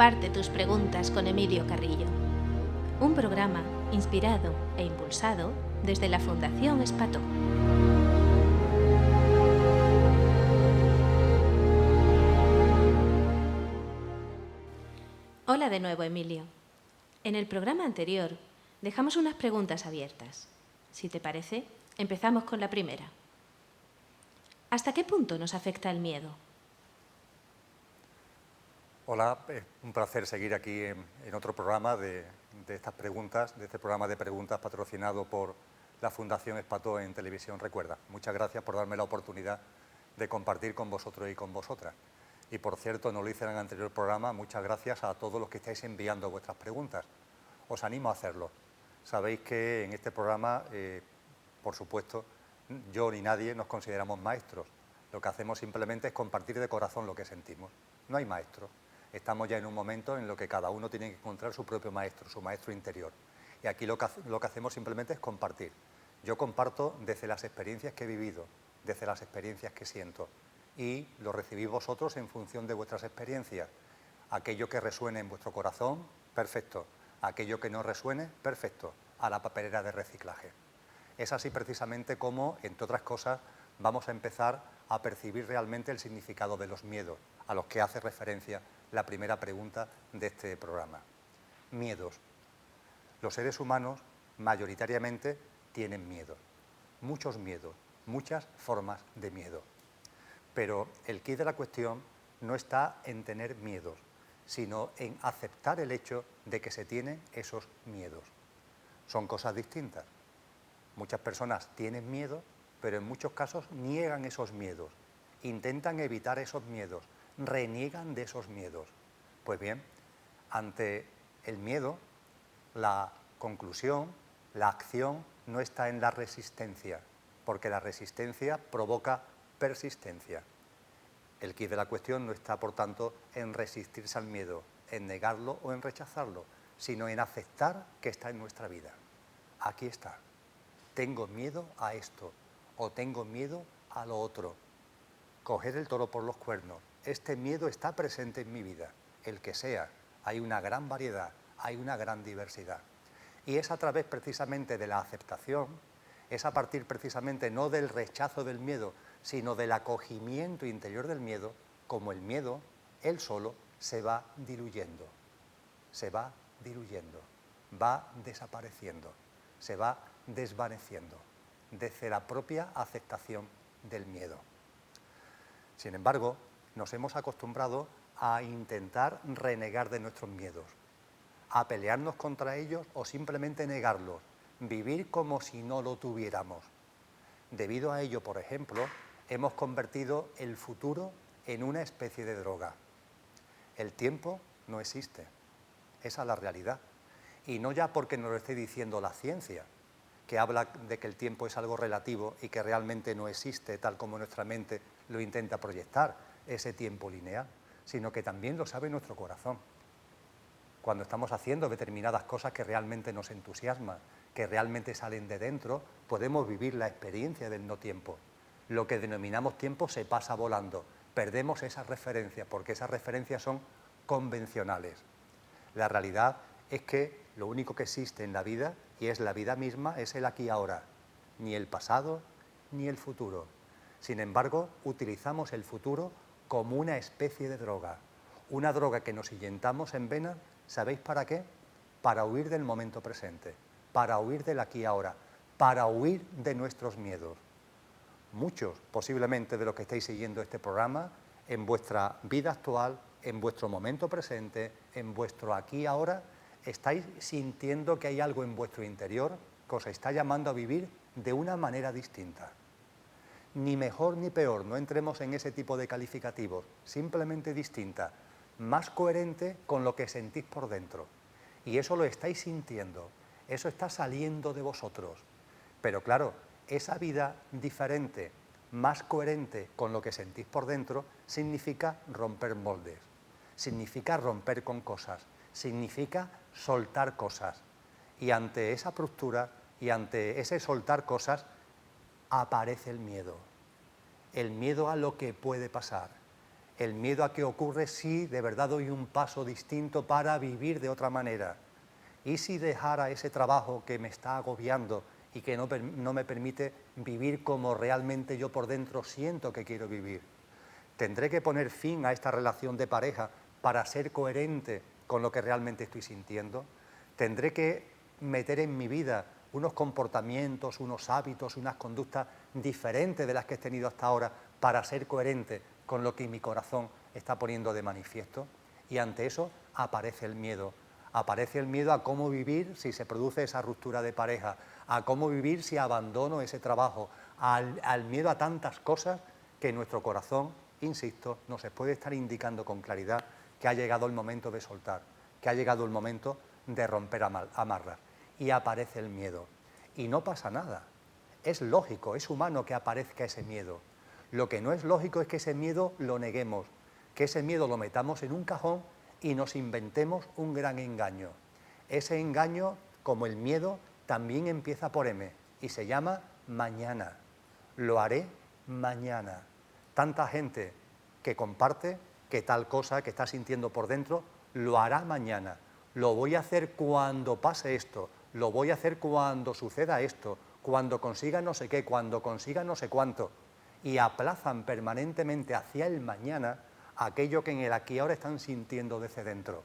Comparte tus preguntas con Emilio Carrillo. Un programa inspirado e impulsado desde la Fundación Espató. Hola de nuevo, Emilio. En el programa anterior dejamos unas preguntas abiertas. Si te parece, empezamos con la primera. ¿Hasta qué punto nos afecta el miedo? Hola, es un placer seguir aquí en otro programa de estas preguntas, de este programa de preguntas patrocinado por la Fundación Espató en Televisión Recuerda. Muchas gracias por darme la oportunidad de compartir con vosotros y con vosotras. Y por cierto, no lo hice en el anterior programa, muchas gracias a todos los que estáis enviando vuestras preguntas. Os animo a hacerlo. Sabéis que en este programa, por supuesto, yo ni nadie nos consideramos maestros. Lo que hacemos simplemente es compartir de corazón lo que sentimos. No hay maestro. Estamos ya en un momento en lo que cada uno tiene que encontrar su propio maestro, su maestro interior. Y aquí lo que hacemos simplemente es compartir. Yo comparto desde las experiencias que he vivido, desde las experiencias que siento. Y lo recibís vosotros en función de vuestras experiencias. Aquello que resuene en vuestro corazón, perfecto. Aquello que no resuene, perfecto. A la papelera de reciclaje. Es así precisamente como, entre otras cosas, vamos a empezar a percibir realmente el significado de los miedos, a los que hace referencia la primera pregunta de este programa. Miedos. Los seres humanos mayoritariamente tienen miedo, muchos miedos, muchas formas de miedo. Pero el quid de la cuestión no está en tener miedos, sino en aceptar el hecho de que se tienen esos miedos. Son cosas distintas. Muchas personas tienen miedo, pero en muchos casos niegan esos miedos, intentan evitar esos miedos, reniegan de esos miedos. Pues bien, ante el miedo, la conclusión, la acción no está en la resistencia, porque la resistencia provoca persistencia. El quid de la cuestión no está, por tanto, en resistirse al miedo, en negarlo o en rechazarlo, sino en aceptar que está en nuestra vida. Aquí está. Tengo miedo a esto o tengo miedo a lo otro. Coger el toro por los cuernos. Este miedo está presente en mi vida, el que sea. Hay una gran variedad, hay una gran diversidad. Y es a través precisamente de la aceptación, es a partir precisamente no del rechazo del miedo, sino del acogimiento interior del miedo, como el miedo, él solo, se va diluyendo, va desapareciendo, se va desvaneciendo desde la propia aceptación del miedo. Sin embargo, nos hemos acostumbrado a intentar renegar de nuestros miedos, a pelearnos contra ellos o simplemente negarlos, vivir como si no lo tuviéramos. Debido a ello, por ejemplo, hemos convertido el futuro en una especie de droga. El tiempo no existe, esa es la realidad. Y no ya porque nos lo esté diciendo la ciencia, que habla de que el tiempo es algo relativo y que realmente no existe tal como nuestra mente lo intenta proyectar, ese tiempo lineal, sino que también lo sabe nuestro corazón. Cuando estamos haciendo determinadas cosas que realmente nos entusiasman, que realmente salen de dentro, podemos vivir la experiencia del no tiempo. Lo que denominamos tiempo se pasa volando, perdemos esas referencias porque esas referencias son convencionales. La realidad es que lo único que existe en la vida, y es la vida misma, es el aquí y ahora, ni el pasado ni el futuro. Sin embargo, utilizamos el futuro como una especie de droga, una droga que nos inyectamos en venas, ¿sabéis para qué? Para huir del momento presente, para huir del aquí y ahora, para huir de nuestros miedos. Muchos, posiblemente, de los que estáis siguiendo este programa, en vuestra vida actual, en vuestro momento presente, en vuestro aquí y ahora, estáis sintiendo que hay algo en vuestro interior que os está llamando a vivir de una manera distinta. Ni mejor ni peor, no entremos en ese tipo de calificativos, simplemente distinta, más coherente con lo que sentís por dentro. Y eso lo estáis sintiendo, eso está saliendo de vosotros. Pero claro, esa vida diferente, más coherente con lo que sentís por dentro, significa romper moldes, significa romper con cosas, significa soltar cosas. Y ante esa ruptura y ante ese soltar cosas, aparece el miedo a lo que puede pasar, El miedo a qué ocurre si de verdad doy un paso distinto para vivir de otra manera. ¿Y si dejara ese trabajo que me está agobiando y que no me permite vivir como realmente yo por dentro siento que quiero vivir? ¿Tendré que poner fin a esta relación de pareja para ser coherente con lo que realmente estoy sintiendo? ¿Tendré que meter en mi vida unos comportamientos, unos hábitos, unas conductas diferentes de las que he tenido hasta ahora para ser coherente con lo que mi corazón está poniendo de manifiesto? Y ante eso aparece el miedo. Aparece el miedo a cómo vivir si se produce esa ruptura de pareja, a cómo vivir si abandono ese trabajo, al miedo a tantas cosas que nuestro corazón, insisto, nos puede estar indicando con claridad que ha llegado el momento de soltar, que ha llegado el momento de romper amarras. Y aparece el miedo. Y no pasa nada. Es lógico, es humano que aparezca ese miedo. Lo que no es lógico es que ese miedo lo neguemos, que ese miedo lo metamos en un cajón y nos inventemos un gran engaño. Ese engaño, como el miedo, también empieza por M y se llama mañana. Lo haré mañana. Tanta gente que comparte que tal cosa que está sintiendo por dentro lo hará mañana. Lo voy a hacer cuando pase esto, lo voy a hacer cuando suceda esto, cuando consiga no sé qué, cuando consiga no sé cuánto. Y aplazan permanentemente hacia el mañana aquello que en el aquí y ahora están sintiendo desde dentro.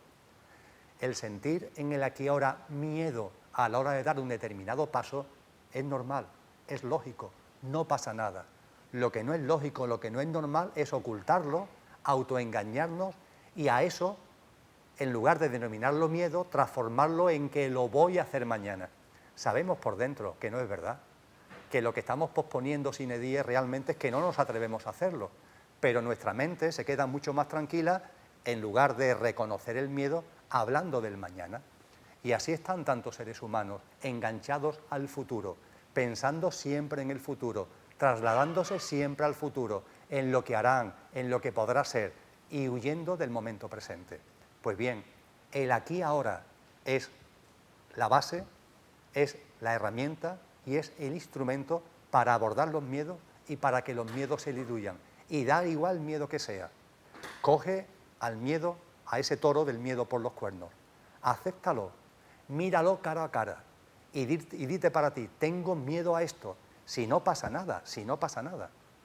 El sentir en el aquí y ahora miedo a la hora de dar un determinado paso es normal, es lógico, no pasa nada. Lo que no es lógico, lo que no es normal es ocultarlo, autoengañarnos y a eso, en lugar de denominarlo miedo, transformarlo en que lo voy a hacer mañana. Sabemos por dentro que no es verdad, que lo que estamos posponiendo sine die realmente es que no nos atrevemos a hacerlo, pero nuestra mente se queda mucho más tranquila en lugar de reconocer el miedo hablando del mañana. Y así están tantos seres humanos enganchados al futuro, pensando siempre en el futuro, trasladándose siempre al futuro, en lo que harán, en lo que podrá ser, y huyendo del momento presente. Pues bien, el aquí ahora es la base, es la herramienta y es el instrumento para abordar los miedos y para que los miedos se diluyan. Y da igual miedo que sea. Coge al miedo, a ese toro del miedo por los cuernos. Acéptalo, míralo cara a cara y dite para ti, tengo miedo a esto. Si no pasa nada,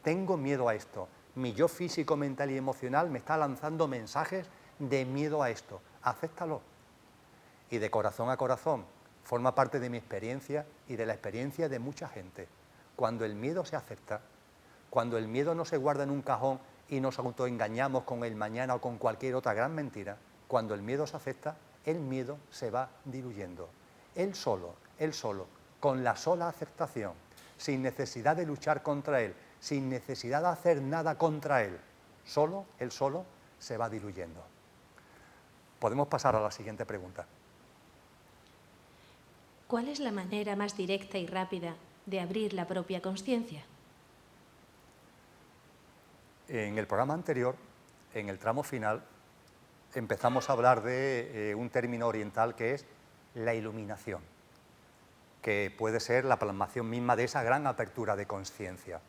tengo miedo a esto. Mi yo físico, mental y emocional me está lanzando mensajes de miedo a esto. Acéptalo. Y de corazón a corazón, forma parte de mi experiencia y de la experiencia de mucha gente. Cuando el miedo se acepta, cuando el miedo no se guarda en un cajón y nos autoengañamos con el mañana o con cualquier otra gran mentira, cuando el miedo se acepta, el miedo se va diluyendo. Él solo, con la sola aceptación, sin necesidad de luchar contra él, sin necesidad de hacer nada contra él, él solo se va diluyendo. Podemos pasar a la siguiente pregunta. ¿Cuál es la manera más directa y rápida de abrir la propia consciencia? En el programa anterior, en el tramo final, empezamos a hablar de un término oriental que es la iluminación, que puede ser la plasmación misma de esa gran apertura de conciencia.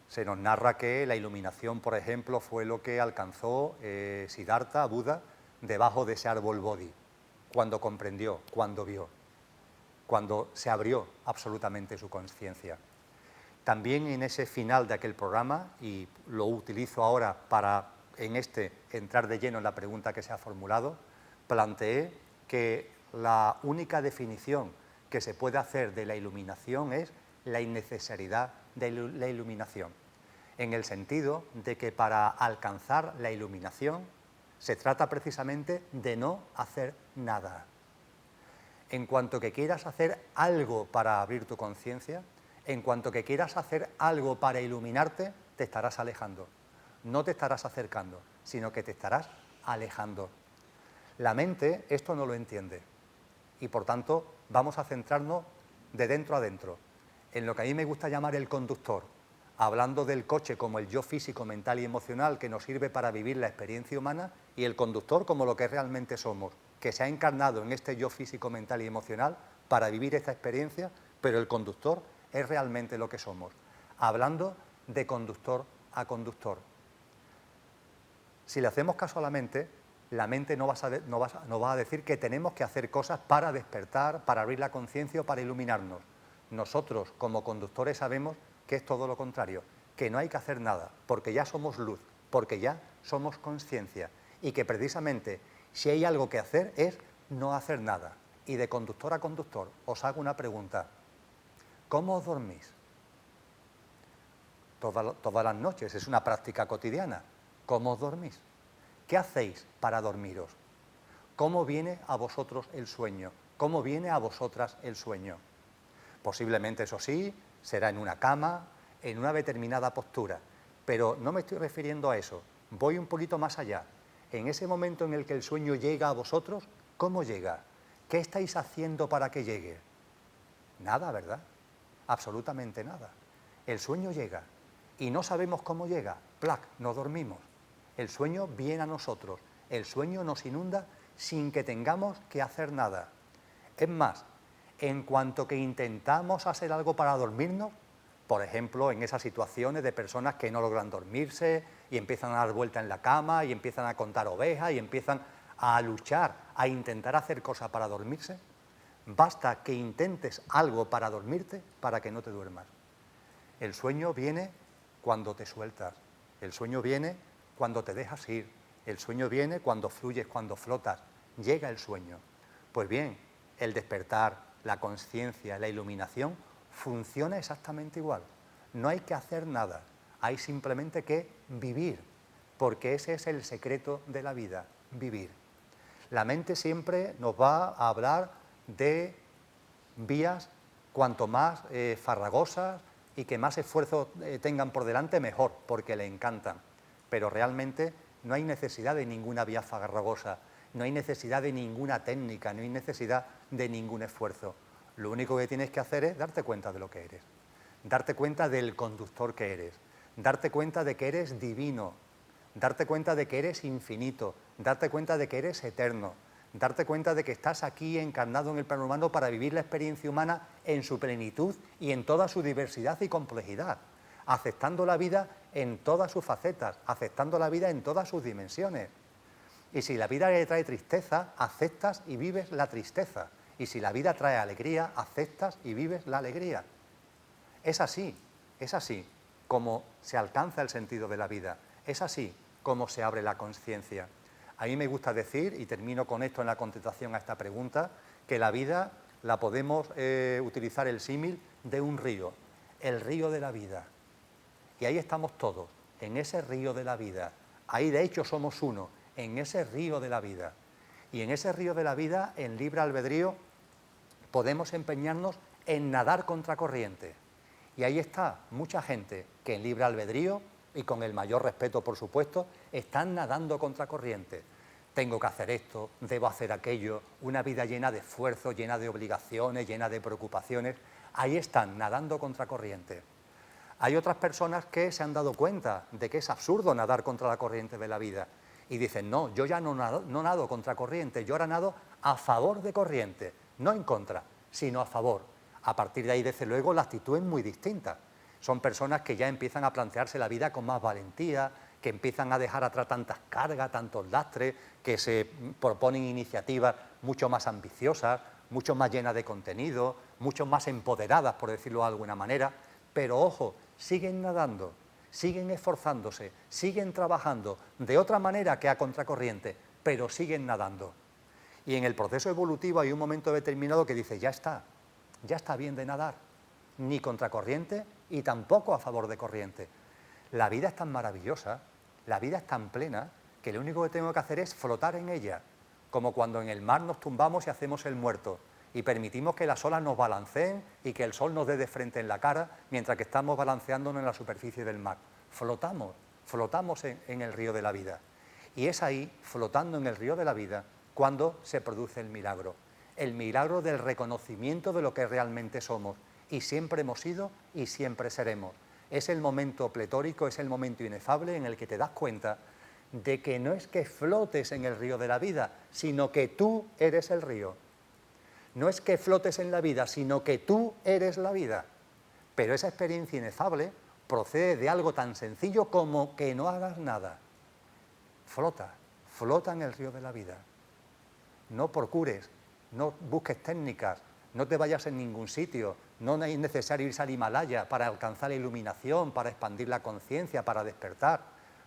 Se nos narra que la iluminación, por ejemplo, fue lo que alcanzó Siddhartha, Buda, debajo de ese árbol Bodhi, cuando comprendió, cuando vio, cuando se abrió absolutamente su conciencia. También en ese final de aquel programa, y lo utilizo ahora para entrar de lleno en la pregunta que se ha formulado, planteé que la única definición que se puede hacer de la iluminación es la innecesariedad de la iluminación, en el sentido de que para alcanzar la iluminación se trata precisamente de no hacer nada. En cuanto que quieras hacer algo para abrir tu conciencia, en cuanto que quieras hacer algo para iluminarte, te estarás alejando. No te estarás acercando, sino que te estarás alejando. La mente esto no lo entiende y, por tanto, vamos a centrarnos de dentro a dentro, en lo que a mí me gusta llamar el conductor, hablando del coche como el yo físico, mental y emocional que nos sirve para vivir la experiencia humana, y el conductor como lo que realmente somos, que se ha encarnado en este yo físico, mental y emocional para vivir esta experiencia, pero el conductor es realmente lo que somos, hablando de conductor a conductor. Si le hacemos caso a la mente no va a decir que tenemos que hacer cosas para despertar, para abrir la conciencia o para iluminarnos. Nosotros, como conductores, sabemos que es todo lo contrario, que no hay que hacer nada, porque ya somos luz, porque ya somos conciencia, y que precisamente si hay algo que hacer es no hacer nada. Y de conductor a conductor os hago una pregunta: ¿cómo os dormís? Todas las noches, es una práctica cotidiana. ¿Cómo os dormís? ¿Qué hacéis para dormiros? ¿Cómo viene a vosotros el sueño? ¿Cómo viene a vosotras el sueño? Posiblemente, eso sí, será en una cama, en una determinada postura, pero no me estoy refiriendo a eso, voy un poquito más allá. En ese momento en el que el sueño llega a vosotros, ¿cómo llega? ¿Qué estáis haciendo para que llegue? Nada, ¿verdad? Absolutamente nada. El sueño llega y no sabemos cómo llega, ¡plac!, nos dormimos. El sueño viene a nosotros, el sueño nos inunda sin que tengamos que hacer nada. Es más, en cuanto que intentamos hacer algo para dormirnos, por ejemplo, en esas situaciones de personas que no logran dormirse y empiezan a dar vuelta en la cama y empiezan a contar ovejas y empiezan a luchar, a intentar hacer cosas para dormirse, basta que intentes algo para dormirte para que no te duermas. El sueño viene cuando te sueltas, el sueño viene cuando te dejas ir, el sueño viene cuando fluyes, cuando flotas, llega el sueño. Pues bien, el despertar, la conciencia, la iluminación, funciona exactamente igual. No hay que hacer nada, hay simplemente que vivir, porque ese es el secreto de la vida, vivir. La mente siempre nos va a hablar de vías cuanto más farragosas y que más esfuerzo tengan por delante, mejor, porque le encantan. Pero realmente no hay necesidad de ninguna vía farragosa, no hay necesidad de ninguna técnica, no hay necesidad de ningún esfuerzo. Lo único que tienes que hacer es darte cuenta de lo que eres, darte cuenta del conductor que eres, darte cuenta de que eres divino, darte cuenta de que eres infinito, darte cuenta de que eres eterno, darte cuenta de que estás aquí encarnado en el plano humano para vivir la experiencia humana en su plenitud y en toda su diversidad y complejidad, aceptando la vida en todas sus facetas, aceptando la vida en todas sus dimensiones. Y si la vida le trae tristeza, aceptas y vives la tristeza. Y si la vida trae alegría, aceptas y vives la alegría. Es así como se alcanza el sentido de la vida, es así como se abre la conciencia. A mí me gusta decir, y termino con esto en la contestación a esta pregunta, que la vida la podemos utilizar el símil de un río, el río de la vida. Y ahí estamos todos, en ese río de la vida. Ahí de hecho somos uno, en ese río de la vida. Y en ese río de la vida, en libre albedrío, podemos empeñarnos en nadar contracorriente. Y ahí está mucha gente que en libre albedrío, y con el mayor respeto por supuesto, están nadando contracorriente. Tengo que hacer esto, debo hacer aquello, una vida llena de esfuerzo, llena de obligaciones, llena de preocupaciones. Ahí están, nadando contracorriente. Hay otras personas que se han dado cuenta de que es absurdo nadar contra la corriente de la vida y dicen, no, yo ya no nado contra corriente, yo ahora nado a favor de corriente, no en contra, sino a favor. A partir de ahí, desde luego, la actitud es muy distinta. Son personas que ya empiezan a plantearse la vida con más valentía, que empiezan a dejar atrás tantas cargas, tantos lastres, que se proponen iniciativas mucho más ambiciosas, mucho más llenas de contenido, mucho más empoderadas, por decirlo de alguna manera. Pero ojo, siguen nadando, siguen esforzándose, siguen trabajando de otra manera que a contracorriente, pero siguen nadando. Y en el proceso evolutivo hay un momento determinado que dice, ya está bien de nadar, ni contracorriente y tampoco a favor de corriente. La vida es tan maravillosa, la vida es tan plena, que lo único que tengo que hacer es flotar en ella, como cuando en el mar nos tumbamos y hacemos el muerto, y permitimos que las olas nos balanceen y que el sol nos dé de frente en la cara mientras que estamos balanceándonos en la superficie del mar. Flotamos en el río de la vida. Y es ahí, flotando en el río de la vida, cuando se produce el milagro del reconocimiento de lo que realmente somos, y siempre hemos sido y siempre seremos. Es el momento pletórico, es el momento inefable en el que te das cuenta de que no es que flotes en el río de la vida, sino que tú eres el río. No es que flotes en la vida, sino que tú eres la vida. Pero esa experiencia inefable procede de algo tan sencillo como que no hagas nada. flota, flota en el río de la vida. No procures, no busques técnicas, no te vayas en ningún sitio, no es necesario irse al Himalaya para alcanzar la iluminación, para expandir la conciencia, para despertar.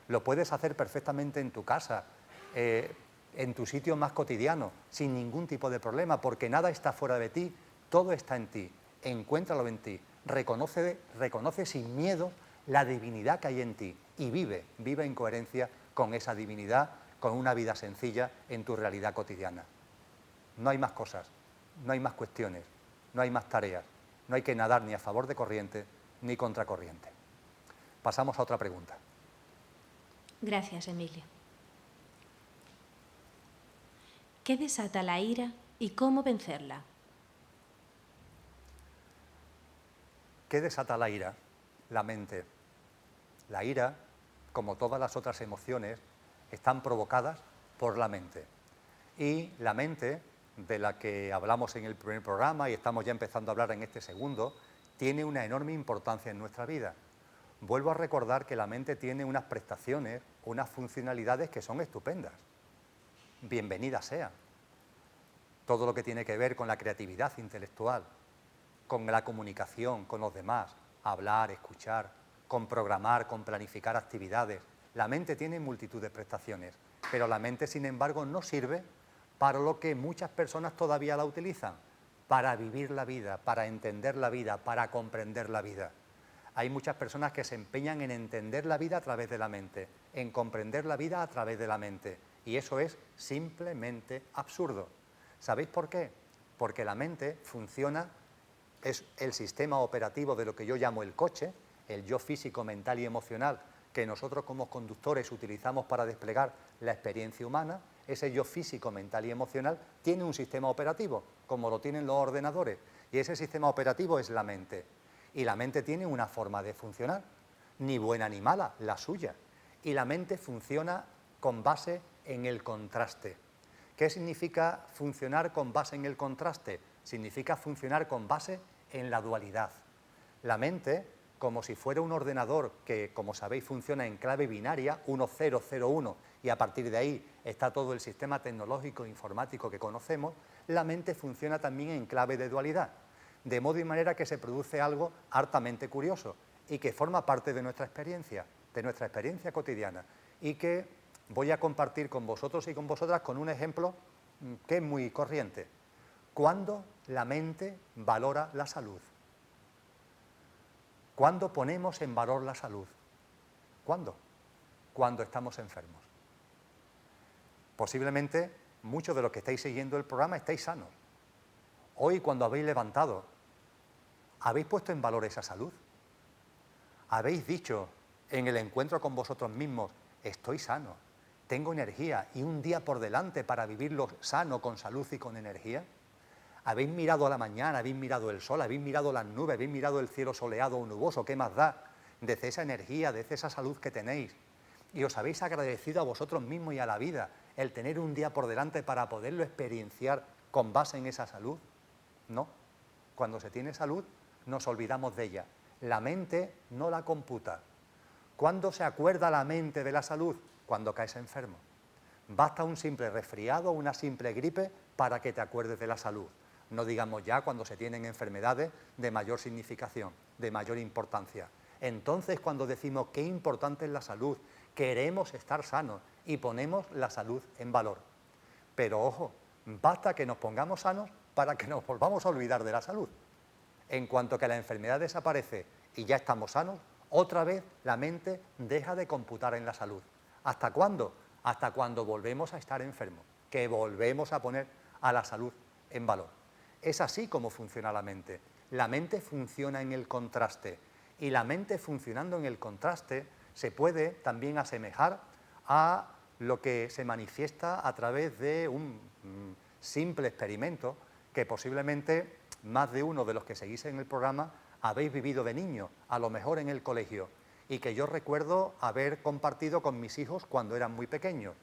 Lo puedes hacer perfectamente en tu casa, en tu sitio más cotidiano, sin ningún tipo de problema, porque nada está fuera de ti, todo está en ti. Encuéntralo en ti, reconoce sin miedo la divinidad que hay en ti y vive en coherencia con esa divinidad, con una vida sencilla en tu realidad cotidiana. No hay más cosas, no hay más cuestiones, no hay más tareas, no hay que nadar ni a favor de corriente ni contra corriente. Pasamos a otra pregunta. Gracias, Emilio. ¿Qué desata la ira y cómo vencerla? ¿Qué desata la ira? La mente. La ira, como todas las otras emociones, están provocadas por la mente. Y la mente, de la que hablamos en el primer programa y estamos ya empezando a hablar en este segundo, tiene una enorme importancia en nuestra vida. Vuelvo a recordar que la mente tiene unas prestaciones, unas funcionalidades que son estupendas. Bienvenida sea. Todo lo que tiene que ver con la creatividad intelectual, con la comunicación con los demás, hablar, escuchar, con programar, con planificar actividades. La mente tiene multitud de prestaciones, pero la mente, sin embargo, no sirve para lo que muchas personas todavía la utilizan, para vivir la vida, para entender la vida, para comprender la vida. Hay muchas personas que se empeñan en entender la vida a través de la mente, en comprender la vida a través de la mente, y eso es simplemente absurdo. ¿Sabéis por qué? Porque la mente funciona, es el sistema operativo de lo que yo llamo el coche, el yo físico, mental y emocional, que nosotros como conductores utilizamos para desplegar la experiencia humana. Ese yo físico, mental y emocional tiene un sistema operativo, como lo tienen los ordenadores, y ese sistema operativo es la mente. Y la mente tiene una forma de funcionar, ni buena ni mala, la suya. Y la mente funciona con base en el contraste. ¿Qué significa funcionar con base en el contraste? Significa funcionar con base en la dualidad. La mente, como si fuera un ordenador que, como sabéis, funciona en clave binaria, 1001, y a partir de ahí está todo el sistema tecnológico e informático que conocemos, la mente funciona también en clave de dualidad, de modo y manera que se produce algo hartamente curioso y que forma parte de nuestra experiencia cotidiana, y que voy a compartir con vosotros y con vosotras con un ejemplo que es muy corriente. ¿Cuándo la mente valora la salud? ¿Cuándo ponemos en valor la salud? ¿Cuándo? Cuando estamos enfermos. Posiblemente muchos de los que estáis siguiendo el programa estáis sanos. Hoy, cuando habéis levantado, ¿habéis puesto en valor esa salud? ¿Habéis dicho en el encuentro con vosotros mismos, estoy sano, tengo energía y un día por delante para vivirlo sano, con salud y con energía? ¿Habéis mirado a la mañana, habéis mirado el sol, habéis mirado las nubes, habéis mirado el cielo soleado o nuboso? ¿Qué más da? Desde esa energía, desde esa salud que tenéis. Y os habéis agradecido a vosotros mismos y a la vida el tener un día por delante para poderlo experienciar con base en esa salud. No. Cuando se tiene salud, nos olvidamos de ella. La mente no la computa. ¿Cuándo se acuerda la mente de la salud? Cuando caes enfermo. Basta un simple resfriado o una simple gripe para que te acuerdes de la salud. No digamos ya cuando se tienen enfermedades de mayor significación, de mayor importancia. Entonces, cuando decimos qué importante es la salud, queremos estar sanos y ponemos la salud en valor. Pero ojo, basta que nos pongamos sanos para que nos volvamos a olvidar de la salud. En cuanto que la enfermedad desaparece y ya estamos sanos, otra vez la mente deja de computar en la salud. ¿Hasta cuándo? Hasta cuando volvemos a estar enfermos, que volvemos a poner a la salud en valor. Es así como funciona la mente. La mente funciona en el contraste, y la mente funcionando en el contraste se puede también asemejar a lo que se manifiesta a través de un simple experimento que posiblemente más de uno de los que seguís en el programa habéis vivido de niño, a lo mejor en el colegio, y que yo recuerdo haber compartido con mis hijos cuando eran muy pequeños,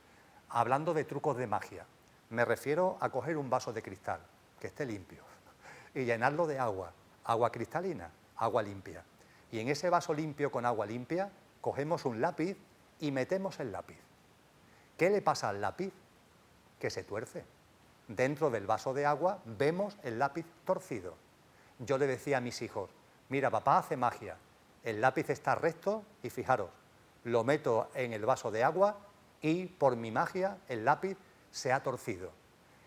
hablando de trucos de magia. Me refiero a coger un vaso de cristal, que esté limpio, y llenarlo de agua, agua cristalina, agua limpia. Y en ese vaso limpio con agua limpia, cogemos un lápiz y metemos el lápiz. ¿Qué le pasa al lápiz? Que se tuerce. Dentro del vaso de agua vemos el lápiz torcido. Yo le decía a mis hijos, mira, papá hace magia, el lápiz está recto y fijaros, lo meto en el vaso de agua y por mi magia el lápiz se ha torcido.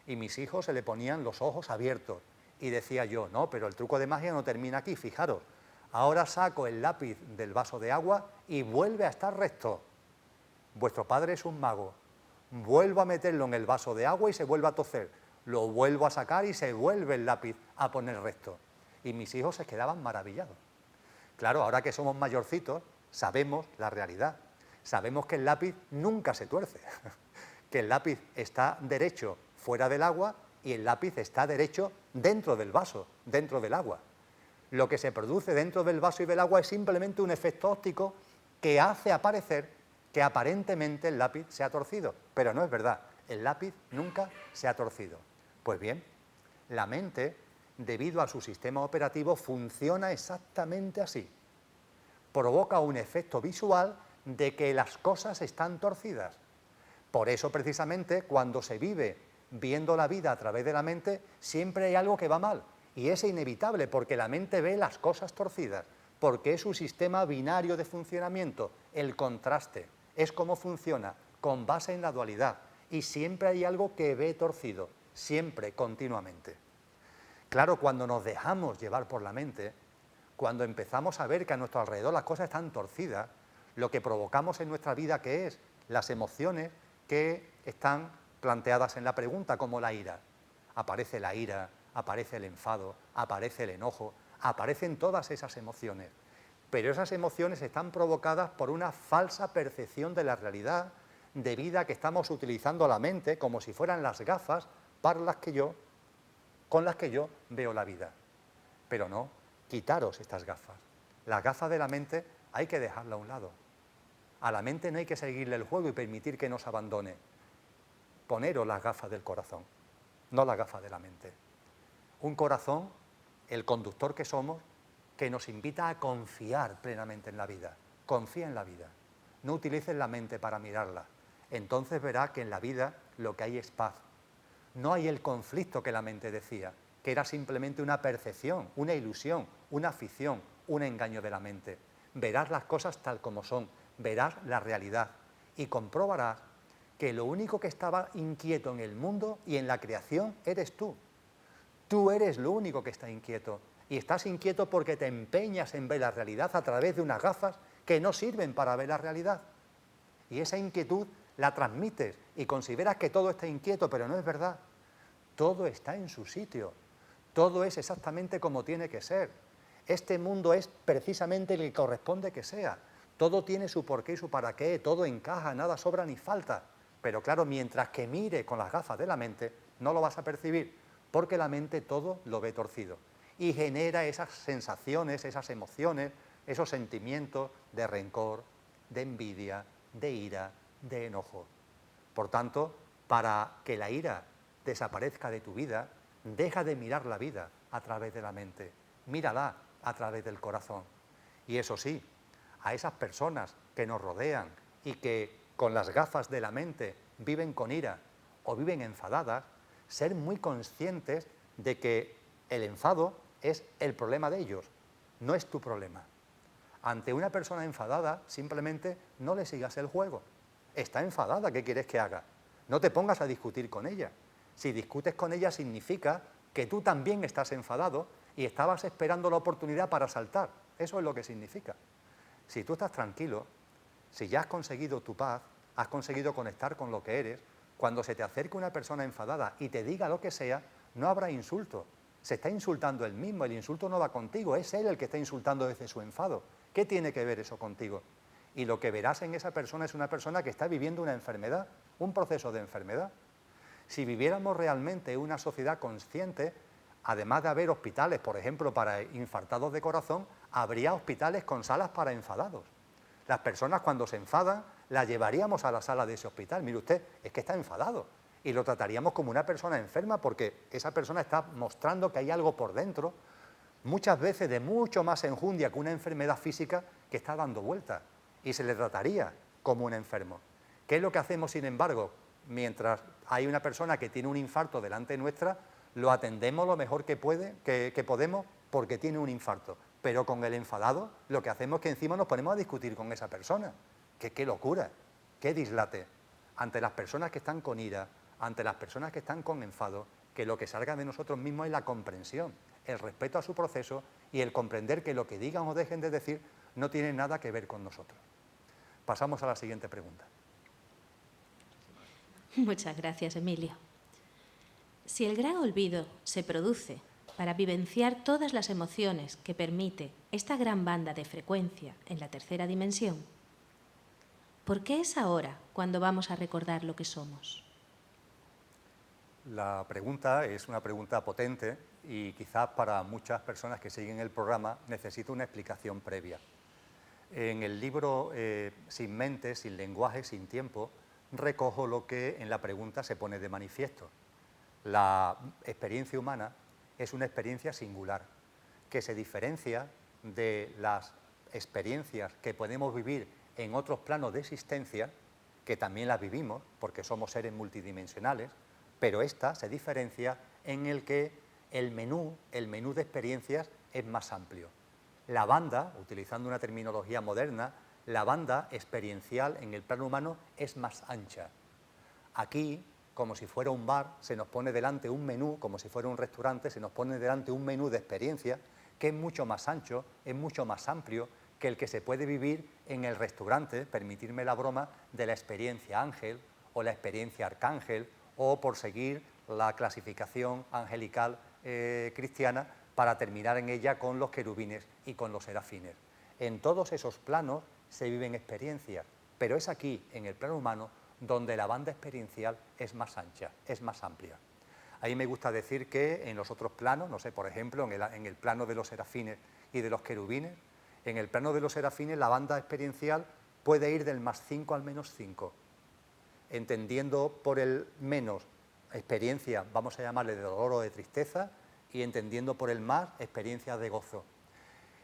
Y mis hijos se le ponían los ojos abiertos y decía yo, no, pero el truco de magia no termina aquí, fijaros, ahora saco el lápiz del vaso de agua y vuelve a estar recto. Vuestro padre es un mago, vuelvo a meterlo en el vaso de agua y se vuelve a torcer, lo vuelvo a sacar y se vuelve el lápiz a poner recto. Y mis hijos se quedaban maravillados. Claro, ahora que somos mayorcitos, sabemos la realidad, sabemos que el lápiz nunca se tuerce, que el lápiz está derecho fuera del agua y el lápiz está derecho dentro del vaso, dentro del agua. Lo que se produce dentro del vaso y del agua es simplemente un efecto óptico que hace aparecer que aparentemente el lápiz se ha torcido, pero no es verdad, el lápiz nunca se ha torcido. Pues bien, la mente, debido a su sistema operativo, funciona exactamente así. Provoca un efecto visual de que las cosas están torcidas. Por eso, precisamente, cuando se vive viendo la vida a través de la mente, siempre hay algo que va mal. Y es inevitable, porque la mente ve las cosas torcidas, porque es su sistema binario de funcionamiento, el contraste. Es como funciona, con base en la dualidad. Y siempre hay algo que ve torcido, siempre, continuamente. Claro, cuando nos dejamos llevar por la mente, cuando empezamos a ver que a nuestro alrededor las cosas están torcidas, lo que provocamos en nuestra vida, ¿qué es? Las emociones que están planteadas en la pregunta, como la ira. Aparece la ira, aparece el enfado, aparece el enojo, aparecen todas esas emociones. Pero esas emociones están provocadas por una falsa percepción de la realidad, debido a que estamos utilizando la mente como si fueran las gafas con las que yo veo la vida. Pero no, quitaros estas gafas. Las gafas de la mente hay que dejarla a un lado. A la mente no hay que seguirle el juego y permitir que nos abandone. Poneros las gafas del corazón, no las gafas de la mente. Un corazón, el conductor que somos, que nos invita a confiar plenamente en la vida. Confía en la vida. No utilices la mente para mirarla. Entonces verás que en la vida lo que hay es paz. No hay el conflicto que la mente decía, que era simplemente una percepción, una ilusión, una ficción, un engaño de la mente. Verás las cosas tal como son, verás la realidad y comprobarás que lo único que estaba inquieto en el mundo y en la creación eres tú. Tú eres lo único que está inquieto. Y estás inquieto porque te empeñas en ver la realidad a través de unas gafas que no sirven para ver la realidad. Y esa inquietud la transmites y consideras que todo está inquieto, pero no es verdad. Todo está en su sitio. Todo es exactamente como tiene que ser. Este mundo es precisamente el que corresponde que sea. Todo tiene su porqué y su para qué, todo encaja, nada sobra ni falta. Pero claro, mientras que mire con las gafas de la mente, no lo vas a percibir, porque la mente todo lo ve torcido. Y genera esas sensaciones, esas emociones, esos sentimientos de rencor, de envidia, de ira, de enojo. Por tanto, para que la ira desaparezca de tu vida, deja de mirar la vida a través de la mente, mírala a través del corazón. Y eso sí, a esas personas que nos rodean y que con las gafas de la mente viven con ira o viven enfadadas, ser muy conscientes de que el enfado es el problema de ellos, no es tu problema. Ante una persona enfadada, simplemente no le sigas el juego. Está enfadada, ¿qué quieres que haga? No te pongas a discutir con ella. Si discutes con ella significa que tú también estás enfadado y estabas esperando la oportunidad para saltar. Eso es lo que significa. Si tú estás tranquilo, si ya has conseguido tu paz, has conseguido conectar con lo que eres, cuando se te acerque una persona enfadada y te diga lo que sea, no habrá insulto. Se está insultando él mismo, el insulto no va contigo, es él el que está insultando desde su enfado. ¿Qué tiene que ver eso contigo? Y lo que verás en esa persona es una persona que está viviendo una enfermedad, un proceso de enfermedad. Si viviéramos realmente una sociedad consciente, además de haber hospitales, por ejemplo, para infartados de corazón, habría hospitales con salas para enfadados. Las personas cuando se enfadan, las llevaríamos a la sala de ese hospital. Mire usted, es que está enfadado. Y lo trataríamos como una persona enferma porque esa persona está mostrando que hay algo por dentro, muchas veces de mucho más enjundia que una enfermedad física que está dando vueltas. Y se le trataría como un enfermo. ¿Qué es lo que hacemos, sin embargo? Mientras hay una persona que tiene un infarto delante nuestra, lo atendemos lo mejor que podemos porque tiene un infarto. Pero con el enfadado, lo que hacemos es que encima nos ponemos a discutir con esa persona. ¡Qué locura! ¡Qué dislate! Ante las personas que están con ira, ante las personas que están con enfado, que lo que salga de nosotros mismos es la comprensión, el respeto a su proceso y el comprender que lo que digan o dejen de decir no tiene nada que ver con nosotros. Pasamos a la siguiente pregunta. Muchas gracias, Emilio. Si el gran olvido se produce para vivenciar todas las emociones que permite esta gran banda de frecuencia en la tercera dimensión, ¿por qué es ahora cuando vamos a recordar lo que somos? La pregunta es una pregunta potente y quizás para muchas personas que siguen el programa necesita una explicación previa. En el libro Sin mente, sin lenguaje, sin tiempo, recojo lo que en la pregunta se pone de manifiesto. La experiencia humana es una experiencia singular, que se diferencia de las experiencias que podemos vivir en otros planos de existencia, que también las vivimos, porque somos seres multidimensionales, pero esta se diferencia en el que el menú de experiencias es más amplio. La banda, utilizando una terminología moderna, la banda experiencial en el plano humano es más ancha. Aquí, como si fuera un bar, se nos pone delante un menú, como si fuera un restaurante, se nos pone delante un menú de experiencia que es mucho más ancho, es mucho más amplio que el que se puede vivir en el restaurante, permitirme la broma, de la experiencia ángel o la experiencia arcángel o, por seguir la clasificación angelical cristiana, para terminar en ella con los querubines y con los serafines. En todos esos planos se viven experiencias, pero es aquí, en el plano humano, donde la banda experiencial es más ancha, es más amplia. Ahí me gusta decir que en los otros planos, no sé, por ejemplo, en el plano de los serafines y de los querubines, en el plano de los serafines la banda experiencial puede ir del +5 al -5, entendiendo por el menos experiencia, vamos a llamarle de dolor o de tristeza, y entendiendo por el más experiencia de gozo.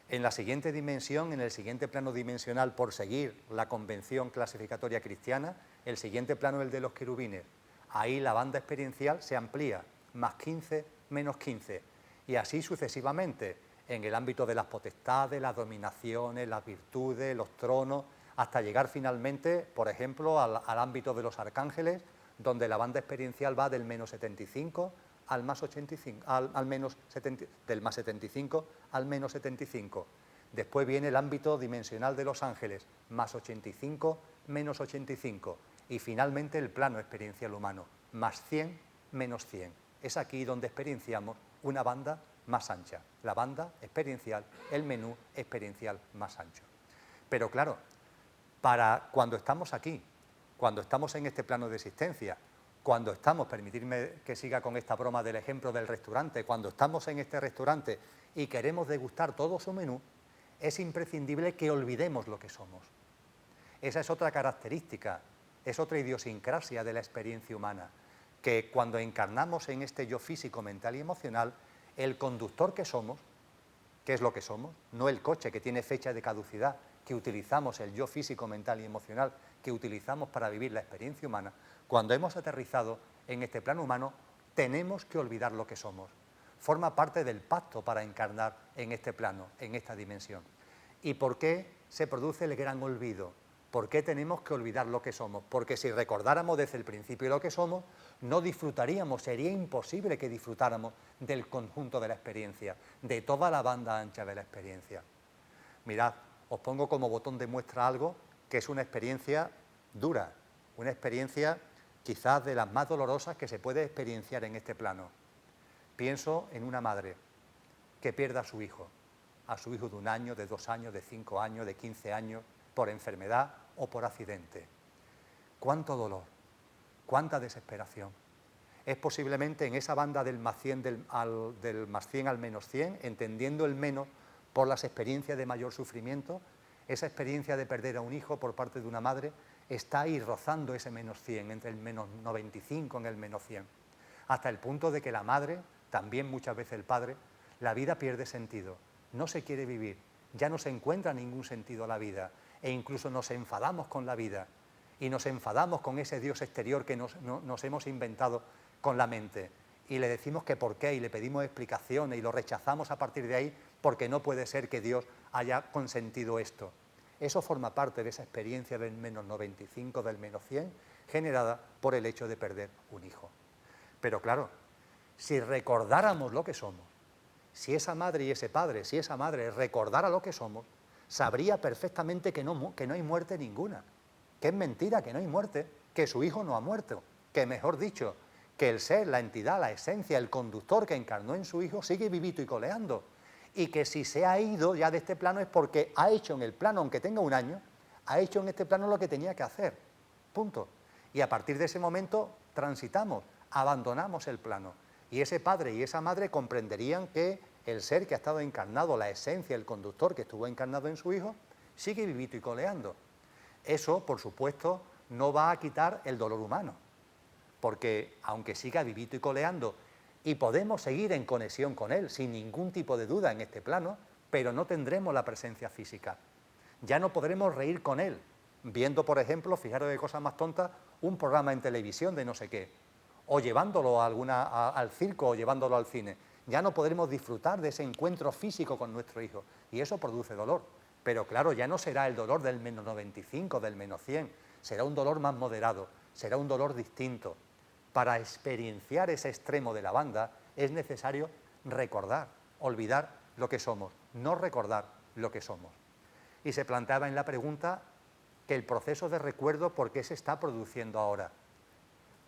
En la siguiente dimensión, en el siguiente plano dimensional, por seguir la convención clasificatoria cristiana, el siguiente plano es el de los querubines. Ahí la banda experiencial se amplía, +15, -15, y así sucesivamente, en el ámbito de las potestades, las dominaciones, las virtudes, los tronos, hasta llegar finalmente, por ejemplo, al ámbito de los arcángeles, donde la banda experiencial va del -75 al +85, del +75 al -75. Después viene el ámbito dimensional de los ángeles, +85, -85. Y finalmente el plano experiencial humano, +100, -100. Es aquí donde experienciamos una banda más ancha, la banda experiencial, el menú experiencial más ancho. Pero claro, para cuando estamos aquí, cuando estamos en este plano de existencia, cuando estamos, permitidme que siga con esta broma del ejemplo del restaurante, cuando estamos en este restaurante y queremos degustar todo su menú, es imprescindible que olvidemos lo que somos. Esa es otra característica, es otra idiosincrasia de la experiencia humana, que cuando encarnamos en este yo físico, mental y emocional, el conductor que somos, ¿qué es lo que somos? No el coche que tiene fecha de caducidad, que utilizamos el yo físico, mental y emocional, que utilizamos para vivir la experiencia humana. Cuando hemos aterrizado en este plano humano, tenemos que olvidar lo que somos. Forma parte del pacto para encarnar en este plano, en esta dimensión. ¿Y por qué se produce el gran olvido? ¿Por qué tenemos que olvidar lo que somos? Porque si recordáramos desde el principio lo que somos, no disfrutaríamos, sería imposible que disfrutáramos del conjunto de la experiencia, de toda la banda ancha de la experiencia. Mirad, os pongo como botón de muestra algo que es una experiencia dura, una experiencia quizás de las más dolorosas que se puede experienciar en este plano. Pienso en una madre que pierde a su hijo de 1 año, de 2 años, de 5 años, de 15 años, por enfermedad o por accidente. Cuánto dolor, cuánta desesperación. Es posiblemente en esa banda del +100 al -100, entendiendo el menos por las experiencias de mayor sufrimiento, esa experiencia de perder a un hijo por parte de una madre está ahí rozando ese -100, entre el -95 en el -100, hasta el punto de que la madre, también muchas veces el padre, la vida pierde sentido, no se quiere vivir, ya no se encuentra ningún sentido a la vida e incluso nos enfadamos con la vida y nos enfadamos con ese Dios exterior que nos hemos inventado con la mente y le decimos que por qué y le pedimos explicaciones y lo rechazamos a partir de ahí porque no puede ser que Dios haya consentido esto. Eso forma parte de esa experiencia del menos 95, del menos 100, generada por el hecho de perder un hijo. Pero claro, si recordáramos lo que somos, si esa madre y ese padre, si esa madre recordara lo que somos, sabría perfectamente que no hay muerte ninguna, que es mentira, que no hay muerte, que su hijo no ha muerto, que mejor dicho, que el ser, la entidad, la esencia, el conductor que encarnó en su hijo sigue vivito y coleando, y que si se ha ido ya de este plano es porque ha hecho en el plano, aunque tenga un año, ha hecho en este plano lo que tenía que hacer, punto. Y a partir de ese momento transitamos, abandonamos el plano, y ese padre y esa madre comprenderían que el ser que ha estado encarnado, la esencia, el conductor que estuvo encarnado en su hijo, sigue vivito y coleando. Eso, por supuesto, no va a quitar el dolor humano, porque aunque siga vivito y coleando y podemos seguir en conexión con él sin ningún tipo de duda en este plano, pero no tendremos la presencia física. Ya no podremos reír con él, viendo, por ejemplo, fijaros de cosas más tontas, un programa en televisión de no sé qué, o llevándolo al circo o llevándolo al cine. Ya no podremos disfrutar de ese encuentro físico con nuestro hijo, y eso produce dolor. Pero claro, ya no será el dolor del menos 95, del menos 100, será un dolor más moderado, será un dolor distinto. Para experienciar ese extremo de la banda es necesario recordar, olvidar lo que somos, no recordar lo que somos. Y se planteaba en la pregunta que el proceso de recuerdo, ¿por qué se está produciendo ahora?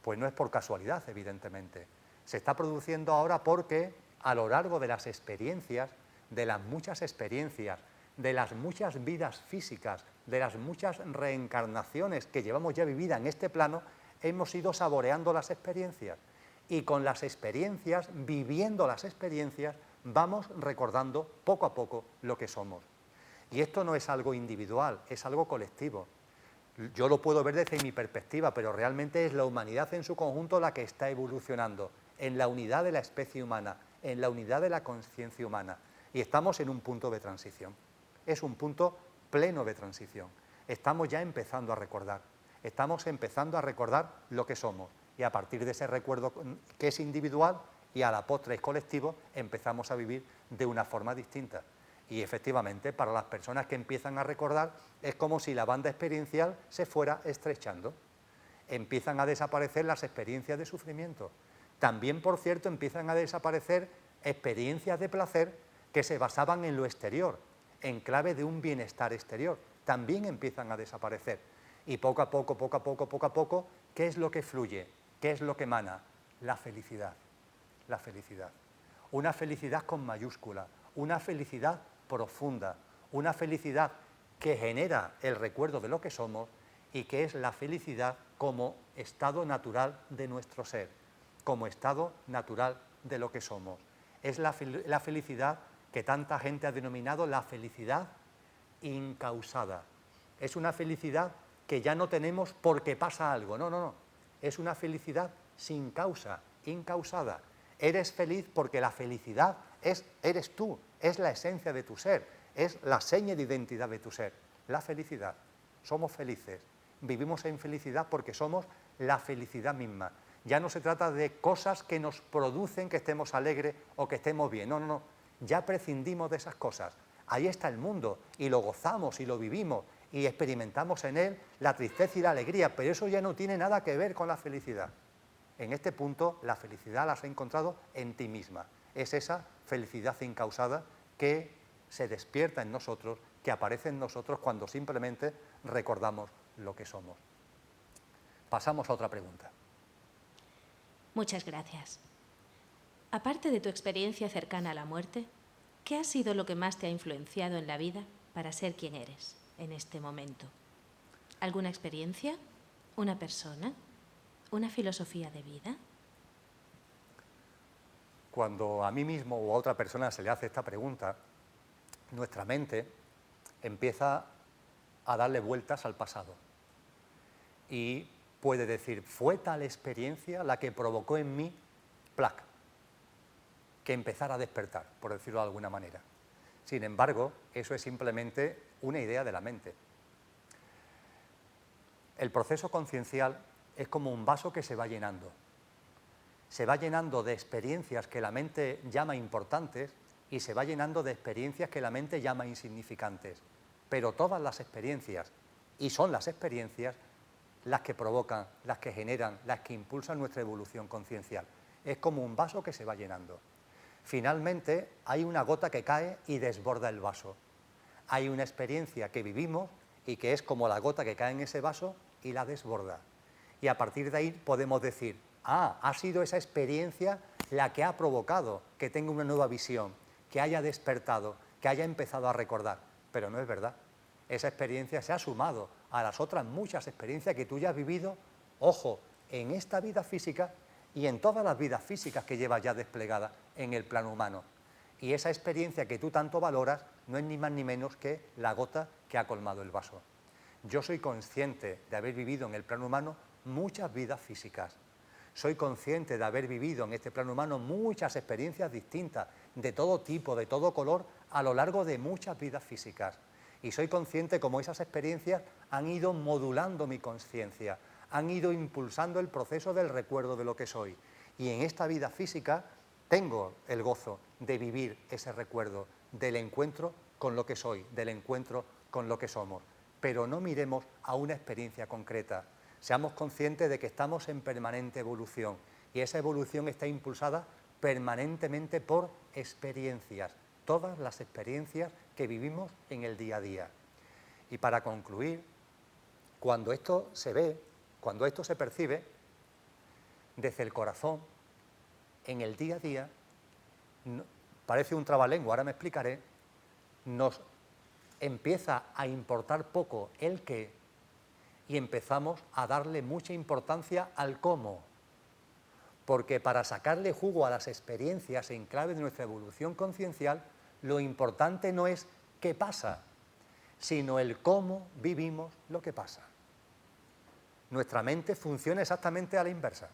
Pues no es por casualidad, evidentemente. Se está produciendo ahora porque a lo largo de las experiencias, de las muchas experiencias, de las muchas vidas físicas, de las muchas reencarnaciones que llevamos ya vivida en este plano, hemos ido saboreando las experiencias. Y con las experiencias, viviendo las experiencias, vamos recordando poco a poco lo que somos. Y esto no es algo individual, es algo colectivo. Yo lo puedo ver desde mi perspectiva, pero realmente es la humanidad en su conjunto la que está evolucionando, en la unidad de la especie humana, en la unidad de la conciencia humana. Y estamos en un punto de transición. Es un punto pleno de transición. Estamos ya empezando a recordar. Estamos empezando a recordar lo que somos. Y a partir de ese recuerdo que es individual y a la postre es colectivo, empezamos a vivir de una forma distinta. Y efectivamente, para las personas que empiezan a recordar, es como si la banda experiencial se fuera estrechando. Empiezan a desaparecer las experiencias de sufrimiento. También, por cierto, empiezan a desaparecer experiencias de placer que se basaban en lo exterior, en clave de un bienestar exterior. También empiezan a desaparecer. Y poco a poco, ¿qué es lo que fluye? ¿Qué es lo que emana? La felicidad. La felicidad. Una felicidad con mayúscula, una felicidad profunda, una felicidad que genera el recuerdo de lo que somos y que es la felicidad como estado natural de nuestro ser, como estado natural de lo que somos. Es la felicidad que tanta gente ha denominado la felicidad incausada. Es una felicidad que ya no tenemos porque pasa algo, no. Es una felicidad sin causa, incausada. Eres feliz porque la felicidad eres tú, es la esencia de tu ser, es la seña de identidad de tu ser, la felicidad. Somos felices, vivimos en felicidad porque somos la felicidad misma. Ya no se trata de cosas que nos producen que estemos alegres o que estemos bien, no. Ya prescindimos de esas cosas. Ahí está el mundo y lo gozamos y lo vivimos y experimentamos en él la tristeza y la alegría, pero eso ya no tiene nada que ver con la felicidad. En este punto, la felicidad la has encontrado en ti misma. Es esa felicidad incausada que se despierta en nosotros, que aparece en nosotros cuando simplemente recordamos lo que somos. Pasamos a otra pregunta. Muchas gracias. Aparte de tu experiencia cercana a la muerte, ¿qué ha sido lo que más te ha influenciado en la vida para ser quien eres en este momento? ¿Alguna experiencia? ¿Una persona? ¿Una filosofía de vida? Cuando a mí mismo o a otra persona se le hace esta pregunta, nuestra mente empieza a darle vueltas al pasado y puede decir, fue tal experiencia la que provocó en mí, plac, que empezara a despertar, por decirlo de alguna manera. Sin embargo, eso es simplemente una idea de la mente. El proceso conciencial es como un vaso que se va llenando. Se va llenando de experiencias que la mente llama importantes y se va llenando de experiencias que la mente llama insignificantes. Pero todas las experiencias, y son las experiencias, las que provocan, las que generan, las que impulsan nuestra evolución conciencial. Es como un vaso que se va llenando. Finalmente, hay una gota que cae y desborda el vaso. Hay una experiencia que vivimos y que es como la gota que cae en ese vaso y la desborda. Y a partir de ahí podemos decir, ha sido esa experiencia la que ha provocado que tenga una nueva visión, que haya despertado, que haya empezado a recordar. Pero no es verdad. Esa experiencia se ha sumado a las otras muchas experiencias que tú ya has vivido, ojo, en esta vida física y en todas las vidas físicas que llevas ya desplegadas en el plano humano. Y esa experiencia que tú tanto valoras no es ni más ni menos que la gota que ha colmado el vaso. Yo soy consciente de haber vivido en el plano humano muchas vidas físicas. Soy consciente de haber vivido en este plano humano muchas experiencias distintas, de todo tipo, de todo color, a lo largo de muchas vidas físicas. Y soy consciente cómo esas experiencias han ido modulando mi conciencia, han ido impulsando el proceso del recuerdo de lo que soy. Y en esta vida física tengo el gozo de vivir ese recuerdo del encuentro con lo que soy, del encuentro con lo que somos. Pero no miremos a una experiencia concreta. Seamos conscientes de que estamos en permanente evolución y esa evolución está impulsada permanentemente por experiencias, todas las experiencias que vivimos en el día a día. Y para concluir, cuando esto se ve, cuando esto se percibe, desde el corazón, en el día a día, parece un trabalengua, ahora me explicaré, nos empieza a importar poco el qué y empezamos a darle mucha importancia al cómo. Porque para sacarle jugo a las experiencias en clave de nuestra evolución conciencial, lo importante no es qué pasa, sino el cómo vivimos lo que pasa. Nuestra mente funciona exactamente a la inversa.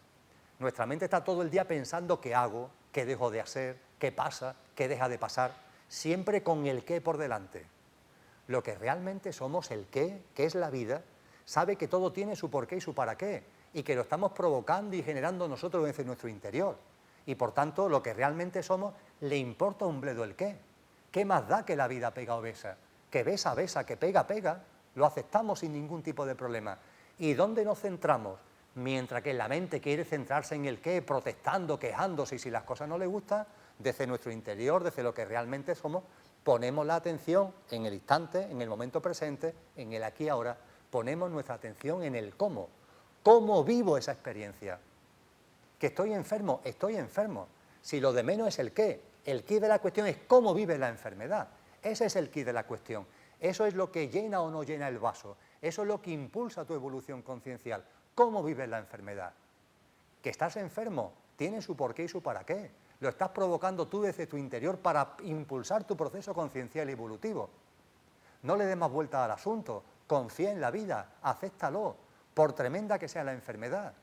Nuestra mente está todo el día pensando qué hago, qué dejo de hacer, qué pasa, qué deja de pasar, siempre con el qué por delante. Lo que realmente somos, el qué, que es la vida, sabe que todo tiene su porqué y su para qué, y que lo estamos provocando y generando nosotros desde nuestro interior. Y por tanto, lo que realmente somos, le importa un bledo el qué. ¿Qué más da que la vida pega o besa? Que besa, besa, que pega, pega, lo aceptamos sin ningún tipo de problema. ¿Y dónde nos centramos? Mientras que la mente quiere centrarse en el qué, protestando, quejándose, y si las cosas no le gustan, desde nuestro interior, desde lo que realmente somos, ponemos la atención en el instante, en el momento presente, en el aquí y ahora, ponemos nuestra atención en el cómo. ¿Cómo vivo esa experiencia? ¿Que estoy enfermo? Estoy enfermo. Si lo de menos es el qué de la cuestión es cómo vive la enfermedad. Ese es el quid de la cuestión. Eso es lo que llena o no llena el vaso. Eso es lo que impulsa tu evolución conciencial. ¿Cómo vives la enfermedad? Que estás enfermo, tiene su porqué y su para qué. Lo estás provocando tú desde tu interior para impulsar tu proceso conciencial y evolutivo. No le des más vuelta al asunto, confía en la vida, acéptalo, por tremenda que sea la enfermedad.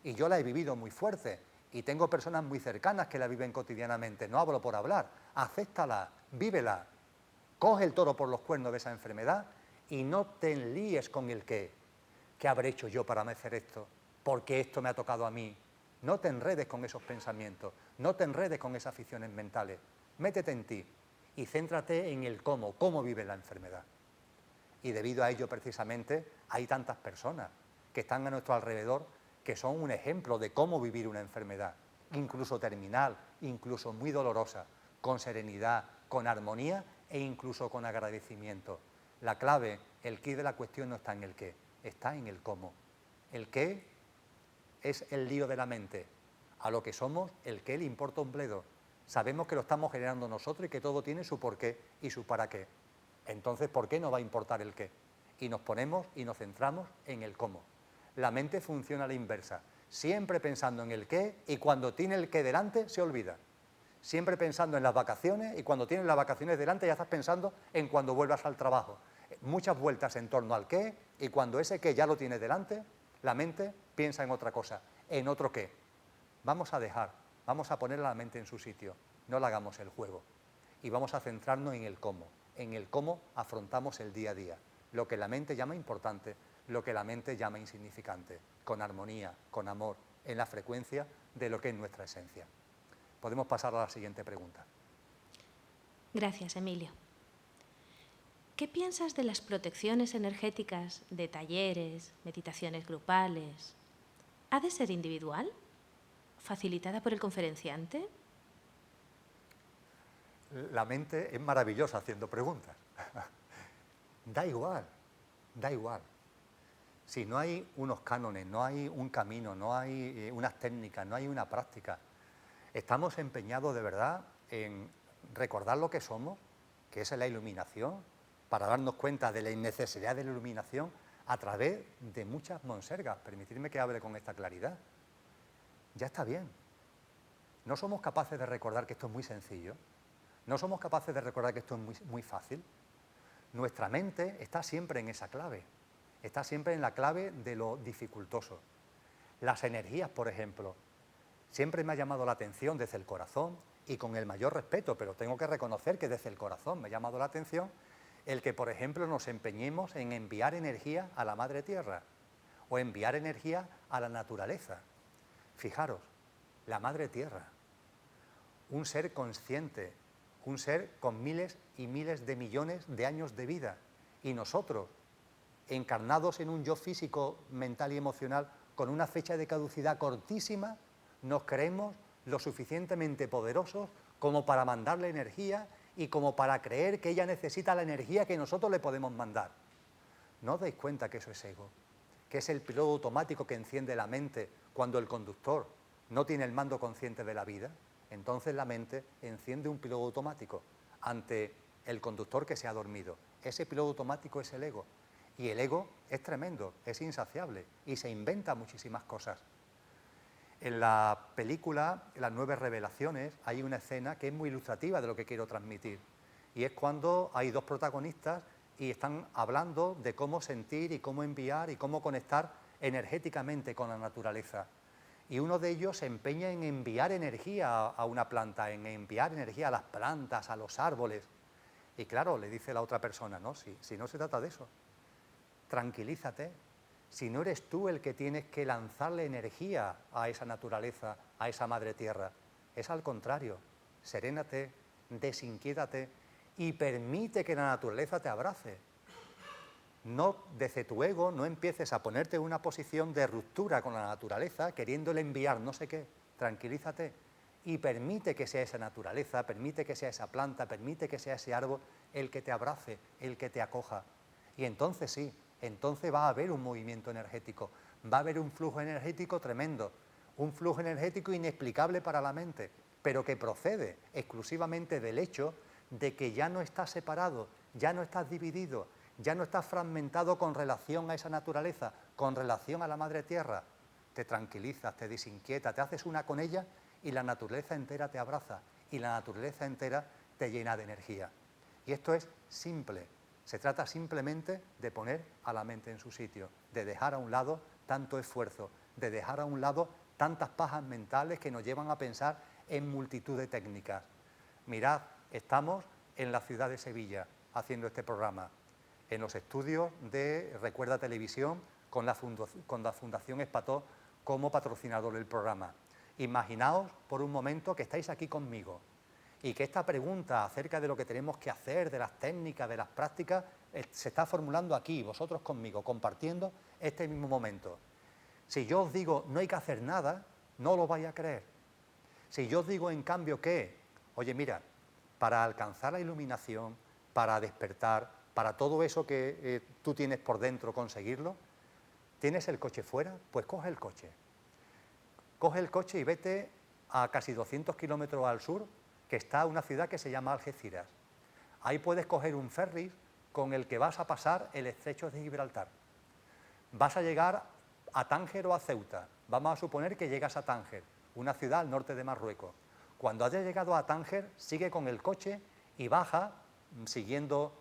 Y yo la he vivido muy fuerte, y tengo personas muy cercanas que la viven cotidianamente, no hablo por hablar, acéptala, vívela, coge el toro por los cuernos de esa enfermedad y no te enlíes con el qué habré hecho yo para merecer esto, por qué esto me ha tocado a mí. No te enredes con esos pensamientos, no te enredes con esas aficiones mentales, métete en ti y céntrate en el cómo vive la enfermedad. Y debido a ello precisamente hay tantas personas que están a nuestro alrededor que son un ejemplo de cómo vivir una enfermedad, incluso terminal, incluso muy dolorosa, con serenidad, con armonía e incluso con agradecimiento. La clave, el quid de la cuestión no está en el qué, está en el cómo. El qué es el lío de la mente. A lo que somos, el qué le importa un bledo. Sabemos que lo estamos generando nosotros y que todo tiene su porqué y su para qué. Entonces, ¿por qué no va a importar el qué? Y nos ponemos y nos centramos en el cómo. La mente funciona a la inversa, siempre pensando en el qué y cuando tiene el qué delante se olvida. Siempre pensando en las vacaciones y cuando tienes las vacaciones delante ya estás pensando en cuando vuelvas al trabajo. Muchas vueltas en torno al qué y cuando ese qué ya lo tienes delante, la mente piensa en otra cosa, en otro qué. Vamos a poner a la mente en su sitio, no le hagamos el juego. Y vamos a centrarnos en el cómo afrontamos el día a día. Lo que la mente llama importante, lo que la mente llama insignificante, con armonía, con amor, en la frecuencia de lo que es nuestra esencia. Podemos pasar a la siguiente pregunta. Gracias, Emilio. ¿Qué piensas de las protecciones energéticas de talleres, meditaciones grupales? ¿Ha de ser individual? ¿Facilitada por el conferenciante? La mente es maravillosa haciendo preguntas. Da igual, da igual. Si no hay unos cánones, no hay un camino, no hay unas técnicas, no hay una práctica, estamos empeñados de verdad en recordar lo que somos, que es la iluminación, para darnos cuenta de la innecesidad de la iluminación a través de muchas monsergas. Permitidme que hable con esta claridad. Ya está bien. No somos capaces de recordar que esto es muy sencillo. No somos capaces de recordar que esto es muy fácil. Nuestra mente está siempre en esa clave. Está siempre en la clave de lo dificultoso. Las energías, por ejemplo, siempre me ha llamado la atención desde el corazón y con el mayor respeto, pero tengo que reconocer que desde el corazón me ha llamado la atención el que, por ejemplo, nos empeñemos en enviar energía a la Madre Tierra o enviar energía a la naturaleza. Fijaros, la Madre Tierra, un ser consciente, un ser con miles y miles de millones de años de vida, y nosotros, encarnados en un yo físico, mental y emocional, con una fecha de caducidad cortísima, nos creemos lo suficientemente poderosos como para mandarle energía y como para creer que ella necesita la energía que nosotros le podemos mandar. ¿No os dais cuenta que eso es ego? Que es el piloto automático que enciende la mente cuando el conductor no tiene el mando consciente de la vida. Entonces la mente enciende un piloto automático ante el conductor que se ha dormido. Ese piloto automático es el ego. Y el ego es tremendo, es insaciable y se inventa muchísimas cosas. En la película Las Nueve Revelaciones hay una escena que es muy ilustrativa de lo que quiero transmitir. Y es cuando hay dos protagonistas y están hablando de cómo sentir y cómo enviar y cómo conectar energéticamente con la naturaleza. Y uno de ellos se empeña en enviar energía a una planta, en enviar energía a las plantas, a los árboles. Y claro, le dice la otra persona, no, si no se trata de eso, tranquilízate. Si no eres tú el que tienes que lanzarle energía a esa naturaleza, a esa madre tierra, es al contrario. Serénate, desinquiétate y permite que la naturaleza te abrace. No, desde tu ego, no empieces a ponerte en una posición de ruptura con la naturaleza, queriéndole enviar no sé qué. Tranquilízate y permite que sea esa naturaleza, permite que sea esa planta, permite que sea ese árbol el que te abrace, el que te acoja. Y entonces sí, entonces va a haber un movimiento energético, va a haber un flujo energético tremendo, un flujo energético inexplicable para la mente, pero que procede exclusivamente del hecho de que ya no estás separado, ya no estás dividido, ya no estás fragmentado con relación a esa naturaleza, con relación a la madre tierra. Te tranquilizas, te desinquietas, te haces una con ella y la naturaleza entera te abraza y la naturaleza entera te llena de energía. Y esto es simple. Se trata simplemente de poner a la mente en su sitio, de dejar a un lado tanto esfuerzo, de dejar a un lado tantas pajas mentales que nos llevan a pensar en multitud de técnicas. Mirad, estamos en la ciudad de Sevilla haciendo este programa, en los estudios de Recuerda Televisión con la Fundación Espató como patrocinador del programa. Imaginaos por un momento que estáis aquí conmigo y que esta pregunta acerca de lo que tenemos que hacer, de las técnicas, de las prácticas, se está formulando aquí, vosotros conmigo, compartiendo este mismo momento. Si yo os digo no hay que hacer nada, no lo vais a creer. Si yo os digo en cambio que, oye mira, para alcanzar la iluminación, para despertar, para todo eso que tú tienes por dentro conseguirlo, ¿tienes el coche fuera? Pues coge el coche. Coge el coche y vete a casi 200 kilómetros al sur, que está una ciudad que se llama Algeciras. Ahí puedes coger un ferry con el que vas a pasar el estrecho de Gibraltar. Vas a llegar a Tánger o a Ceuta. Vamos a suponer que llegas a Tánger, una ciudad al norte de Marruecos. Cuando hayas llegado a Tánger, sigue con el coche y baja, siguiendo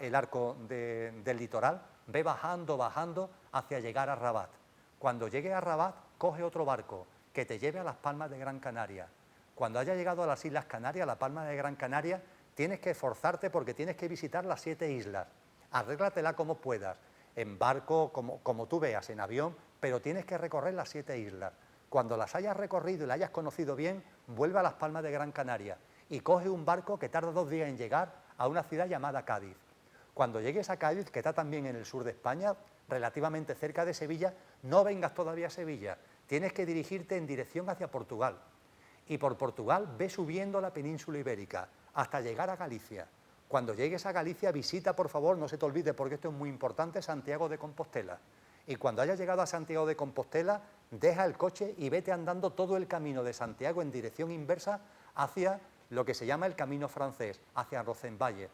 el arco del litoral, ve bajando hacia llegar a Rabat. Cuando llegue a Rabat, coge otro barco que te lleve a las Palmas de Gran Canaria. Cuando hayas llegado a las Islas Canarias, a la Palma de Gran Canaria, tienes que esforzarte porque tienes que visitar las 7 islas. Arréglatela como puedas. en barco, como tú veas, en avión, pero tienes que recorrer las 7 islas. Cuando las hayas recorrido y las hayas conocido bien, vuelve a Las Palmas de Gran Canaria y coge un barco que tarda 2 días en llegar a una ciudad llamada Cádiz. Cuando llegues a Cádiz, que está también en el sur de España, relativamente cerca de Sevilla, no vengas todavía a Sevilla, tienes que dirigirte en dirección hacia Portugal. Y por Portugal ve subiendo la península ibérica hasta llegar a Galicia. Cuando llegues a Galicia, visita, por favor, no se te olvide, porque esto es muy importante, Santiago de Compostela. Y cuando hayas llegado a Santiago de Compostela, deja el coche y vete andando todo el camino de Santiago en dirección inversa hacia lo que se llama el camino francés, hacia Rozenvalle.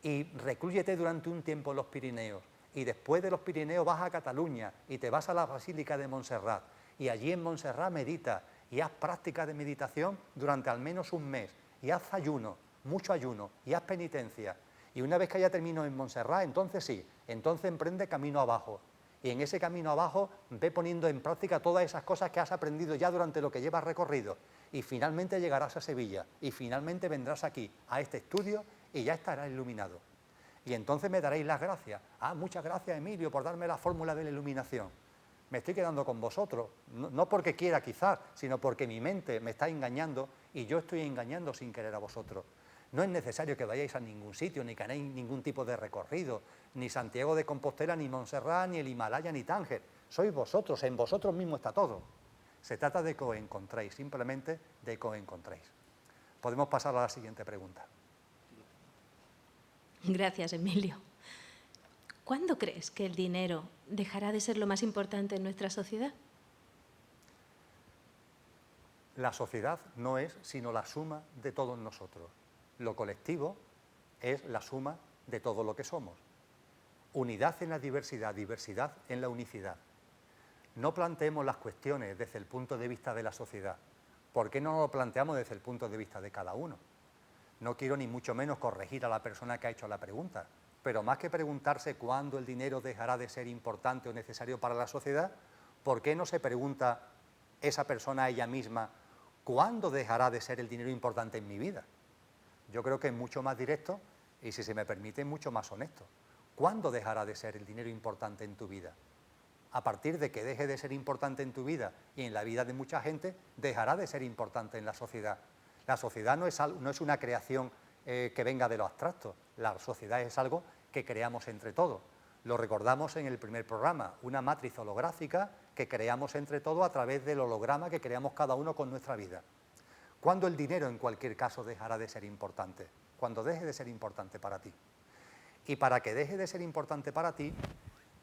Y reclúyete durante un tiempo en los Pirineos. Y después de los Pirineos vas a Cataluña y te vas a la Basílica de Montserrat. Y allí en Montserrat medita y haz práctica de meditación durante al menos un mes. Y haz ayuno, mucho ayuno, y haz penitencia. Y una vez que haya terminado en Montserrat, entonces sí, entonces emprende camino abajo. Y en ese camino abajo ve poniendo en práctica todas esas cosas que has aprendido ya durante lo que llevas recorrido. Y finalmente llegarás a Sevilla. Y finalmente vendrás aquí, a este estudio, y ya estarás iluminado. Y entonces me daréis las gracias. Ah, muchas gracias, Emilio, por darme la fórmula de la iluminación. Me estoy quedando con vosotros, no porque quiera quizás, sino porque mi mente me está engañando y yo estoy engañando sin querer a vosotros. No es necesario que vayáis a ningún sitio, ni que hagáis ningún tipo de recorrido, ni Santiago de Compostela, ni Montserrat, ni el Himalaya, ni Tánger. Sois vosotros, en vosotros mismos está todo. Se trata de que os encontréis, simplemente de que os encontréis. Podemos pasar a la siguiente pregunta. Gracias, Emilio. ¿Cuándo crees que el dinero dejará de ser lo más importante en nuestra sociedad? La sociedad no es sino la suma de todos nosotros. Lo colectivo es la suma de todo lo que somos. Unidad en la diversidad, diversidad en la unicidad. No planteemos las cuestiones desde el punto de vista de la sociedad. ¿Por qué no lo planteamos desde el punto de vista de cada uno? No quiero ni mucho menos corregir a la persona que ha hecho la pregunta, pero más que preguntarse cuándo el dinero dejará de ser importante o necesario para la sociedad, ¿por qué no se pregunta esa persona a ella misma cuándo dejará de ser el dinero importante en mi vida? Yo creo que es mucho más directo y, si se me permite, mucho más honesto. ¿Cuándo dejará de ser el dinero importante en tu vida? A partir de que deje de ser importante en tu vida y en la vida de mucha gente, dejará de ser importante en la sociedad. La sociedad no es una creación que venga de lo abstracto. La sociedad es algo que creamos entre todos. Lo recordamos en el primer programa, una matriz holográfica que creamos entre todos a través del holograma que creamos cada uno con nuestra vida. ¿Cuándo el dinero, en cualquier caso, dejará de ser importante? Cuando deje de ser importante para ti. Y para que deje de ser importante para ti,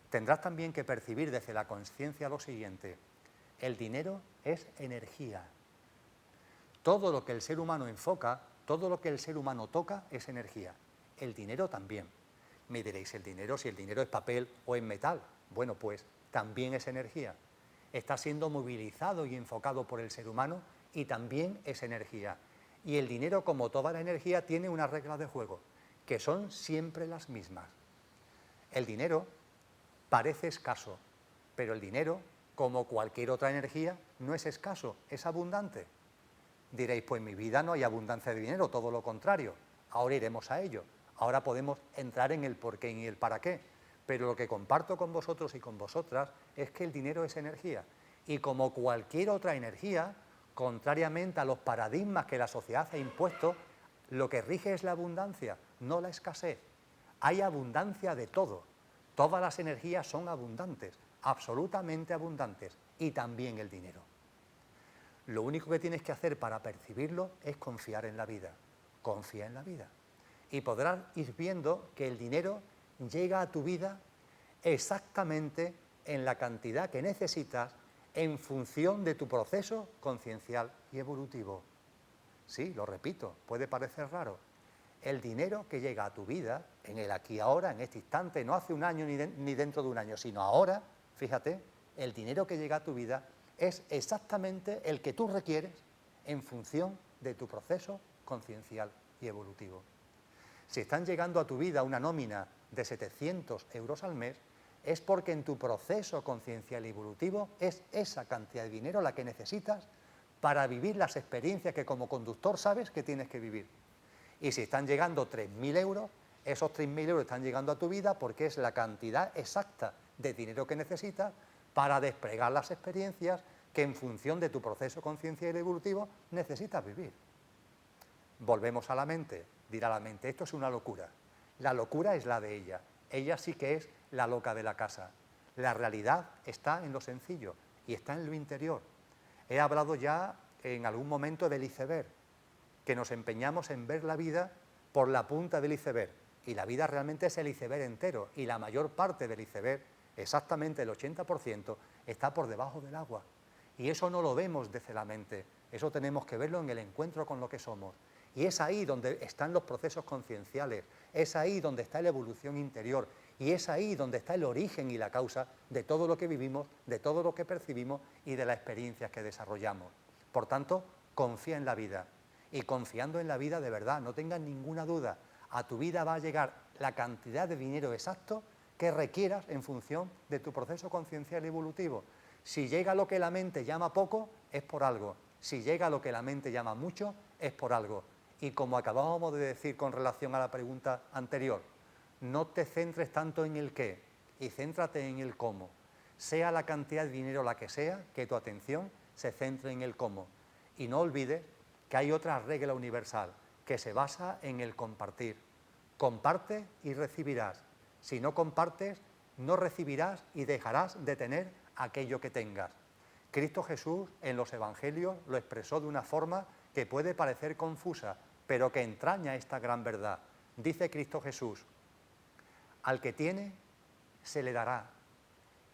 tendrás también que percibir desde la conciencia lo siguiente: el dinero es energía. Todo lo que el ser humano enfoca, todo lo que el ser humano toca es energía. El dinero también. Me diréis, ¿el dinero, si el dinero es papel o es metal? Bueno, pues también es energía. Está siendo movilizado y enfocado por el ser humano y también es energía. Y el dinero, como toda la energía, tiene unas reglas de juego, que son siempre las mismas. El dinero parece escaso, pero el dinero, como cualquier otra energía, no es escaso, es abundante. Diréis, pues en mi vida no hay abundancia de dinero, todo lo contrario. Ahora iremos a ello. Ahora podemos entrar en el por qué y el para qué. Pero lo que comparto con vosotros y con vosotras es que el dinero es energía. Y como cualquier otra energía, contrariamente a los paradigmas que la sociedad ha impuesto, lo que rige es la abundancia, no la escasez. Hay abundancia de todo. Todas las energías son abundantes, absolutamente abundantes, y también el dinero. Lo único que tienes que hacer para percibirlo es confiar en la vida. Confía en la vida. Y podrás ir viendo que el dinero llega a tu vida exactamente en la cantidad que necesitas en función de tu proceso conciencial y evolutivo. Sí, lo repito, puede parecer raro. El dinero que llega a tu vida, en el aquí y ahora, en este instante, no hace un año ni dentro de un año, sino ahora, fíjate, el dinero que llega a tu vida es exactamente el que tú requieres en función de tu proceso conciencial y evolutivo. Si están llegando a tu vida una nómina de 700 euros al mes, es porque en tu proceso conciencial y evolutivo es esa cantidad de dinero la que necesitas para vivir las experiencias que como conductor sabes que tienes que vivir. Y si están llegando 3.000 euros, Esos 3.000 euros están llegando a tu vida porque es la cantidad exacta de dinero que necesitas para desplegar las experiencias que en función de tu proceso conciencial y evolutivo necesitas vivir. Volvemos a la mente, dirá la mente, esto es una locura. La locura es la de ella, ella sí que es la loca de la casa. La realidad está en lo sencillo y está en lo interior. He hablado ya en algún momento del iceberg, que nos empeñamos en ver la vida por la punta del iceberg, y la vida realmente es el iceberg entero, y la mayor parte del iceberg, exactamente el 80%, está por debajo del agua. Y eso no lo vemos desde la mente, eso tenemos que verlo en el encuentro con lo que somos. Y es ahí donde están los procesos concienciales, es ahí donde está la evolución interior, y es ahí donde está el origen y la causa de todo lo que vivimos, de todo lo que percibimos y de las experiencias que desarrollamos. Por tanto, confía en la vida. Y confiando en la vida de verdad, no tengas ninguna duda, a tu vida va a llegar la cantidad de dinero exacto que requieras en función de tu proceso conciencial y evolutivo. Si llega lo que la mente llama poco, es por algo. Si llega lo que la mente llama mucho, es por algo. Y como acabábamos de decir con relación a la pregunta anterior, no te centres tanto en el qué y céntrate en el cómo. Sea la cantidad de dinero la que sea, que tu atención se centre en el cómo. Y no olvides que hay otra regla universal que se basa en el compartir. Comparte y recibirás. Si no compartes, no recibirás y dejarás de tener aquello que tengas. Cristo Jesús en los Evangelios lo expresó de una forma que puede parecer confusa, pero que entraña esta gran verdad. Dice Cristo Jesús: al que tiene, se le dará,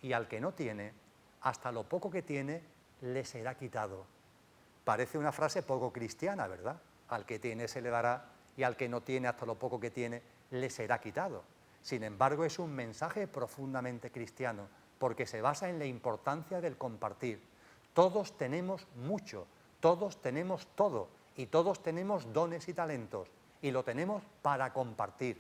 y al que no tiene, hasta lo poco que tiene, le será quitado. Parece una frase poco cristiana, ¿verdad? Al que tiene, se le dará, y al que no tiene, hasta lo poco que tiene, le será quitado. Sin embargo, es un mensaje profundamente cristiano, porque se basa en la importancia del compartir. Todos tenemos mucho, todos tenemos todo, y todos tenemos dones y talentos, y lo tenemos para compartir.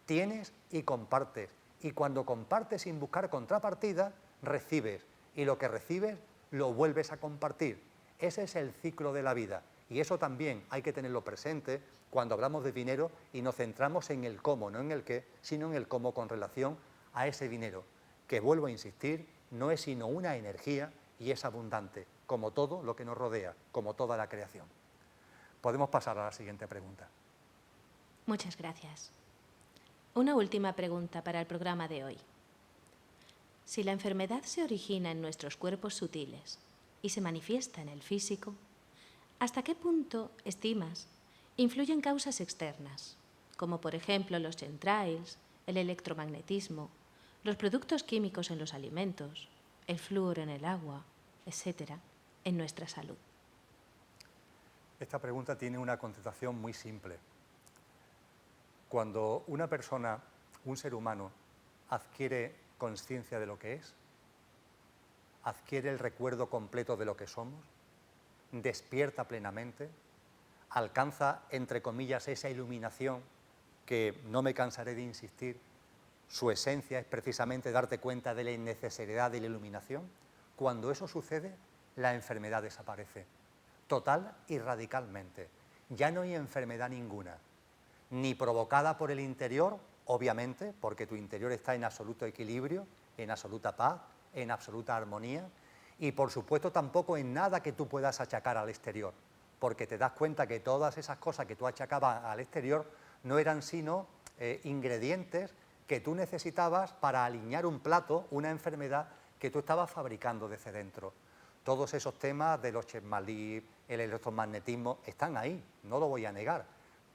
Tienes y compartes, y cuando compartes sin buscar contrapartida, recibes, y lo que recibes lo vuelves a compartir. Ese es el ciclo de la vida, y eso también hay que tenerlo presente cuando hablamos de dinero y nos centramos en el cómo, no en el qué, sino en el cómo con relación a ese dinero, que, vuelvo a insistir, no es sino una energía y es abundante, como todo lo que nos rodea, como toda la creación. Podemos pasar a la siguiente pregunta. Muchas gracias. Una última pregunta para el programa de hoy. Si la enfermedad se origina en nuestros cuerpos sutiles y se manifiesta en el físico, ¿hasta qué punto, estimas, influyen causas externas, como por ejemplo los chemtrails, el electromagnetismo, los productos químicos en los alimentos, el flúor en el agua, etcétera, en nuestra salud? Esta pregunta tiene una contestación muy simple. Cuando una persona, un ser humano, adquiere conciencia de lo que es, adquiere el recuerdo completo de lo que somos, despierta plenamente, alcanza, entre comillas, esa iluminación que, no me cansaré de insistir, su esencia es precisamente darte cuenta de la innecesidad de la iluminación. Cuando eso sucede, la enfermedad desaparece, total y radicalmente. Ya no hay enfermedad ninguna, ni provocada por el interior, obviamente, porque tu interior está en absoluto equilibrio, en absoluta paz, en absoluta armonía, y por supuesto tampoco en nada que tú puedas achacar al exterior, porque te das cuenta que todas esas cosas que tú achacabas al exterior no eran sino ingredientes que tú necesitabas para alinear un plato, una enfermedad que tú estabas fabricando desde dentro. Todos esos temas de los Chemtrails, el electromagnetismo, están ahí, no lo voy a negar,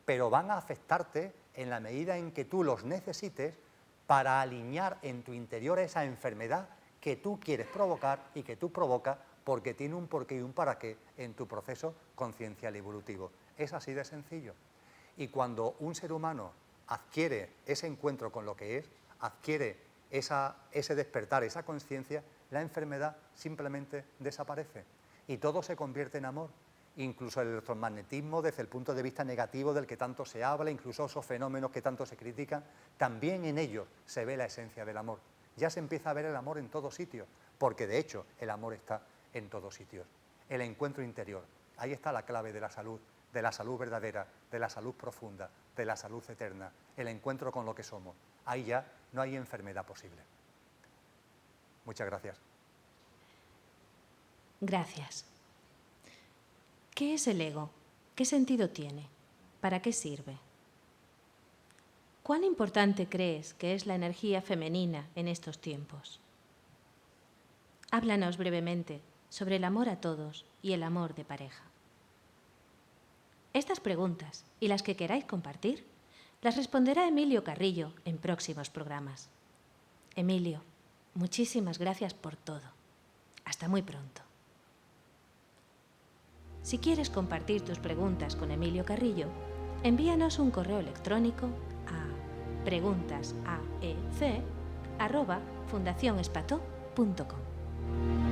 pero van a afectarte en la medida en que tú los necesites para alinear en tu interior esa enfermedad que tú quieres provocar y que tú provocas porque tiene un porqué y un para qué en tu proceso conciencial y evolutivo. Es así de sencillo. Y cuando un ser humano adquiere ese encuentro con lo que es, adquiere ese despertar, esa conciencia, la enfermedad simplemente desaparece y todo se convierte en amor. Incluso el electromagnetismo, desde el punto de vista negativo del que tanto se habla, incluso esos fenómenos que tanto se critican, también en ellos se ve la esencia del amor. Ya se empieza a ver el amor en todos sitios, porque de hecho el amor está en todos sitios. El encuentro interior, ahí está la clave de la salud de la salud verdadera, de la salud profunda, de la salud eterna, el encuentro con lo que somos. Ahí ya no hay enfermedad posible. Muchas gracias. Gracias. ¿Qué es el ego? ¿Qué sentido tiene? ¿Para qué sirve? ¿Cuán importante crees que es la energía femenina en estos tiempos? Háblanos brevemente sobre el amor a todos y el amor de pareja. Estas preguntas y las que queráis compartir las responderá Emilio Carrillo en próximos programas. Emilio, muchísimas gracias por todo. Hasta muy pronto. Si quieres compartir tus preguntas con Emilio Carrillo, envíanos un correo electrónico a preguntasaec@fundacionespató.com.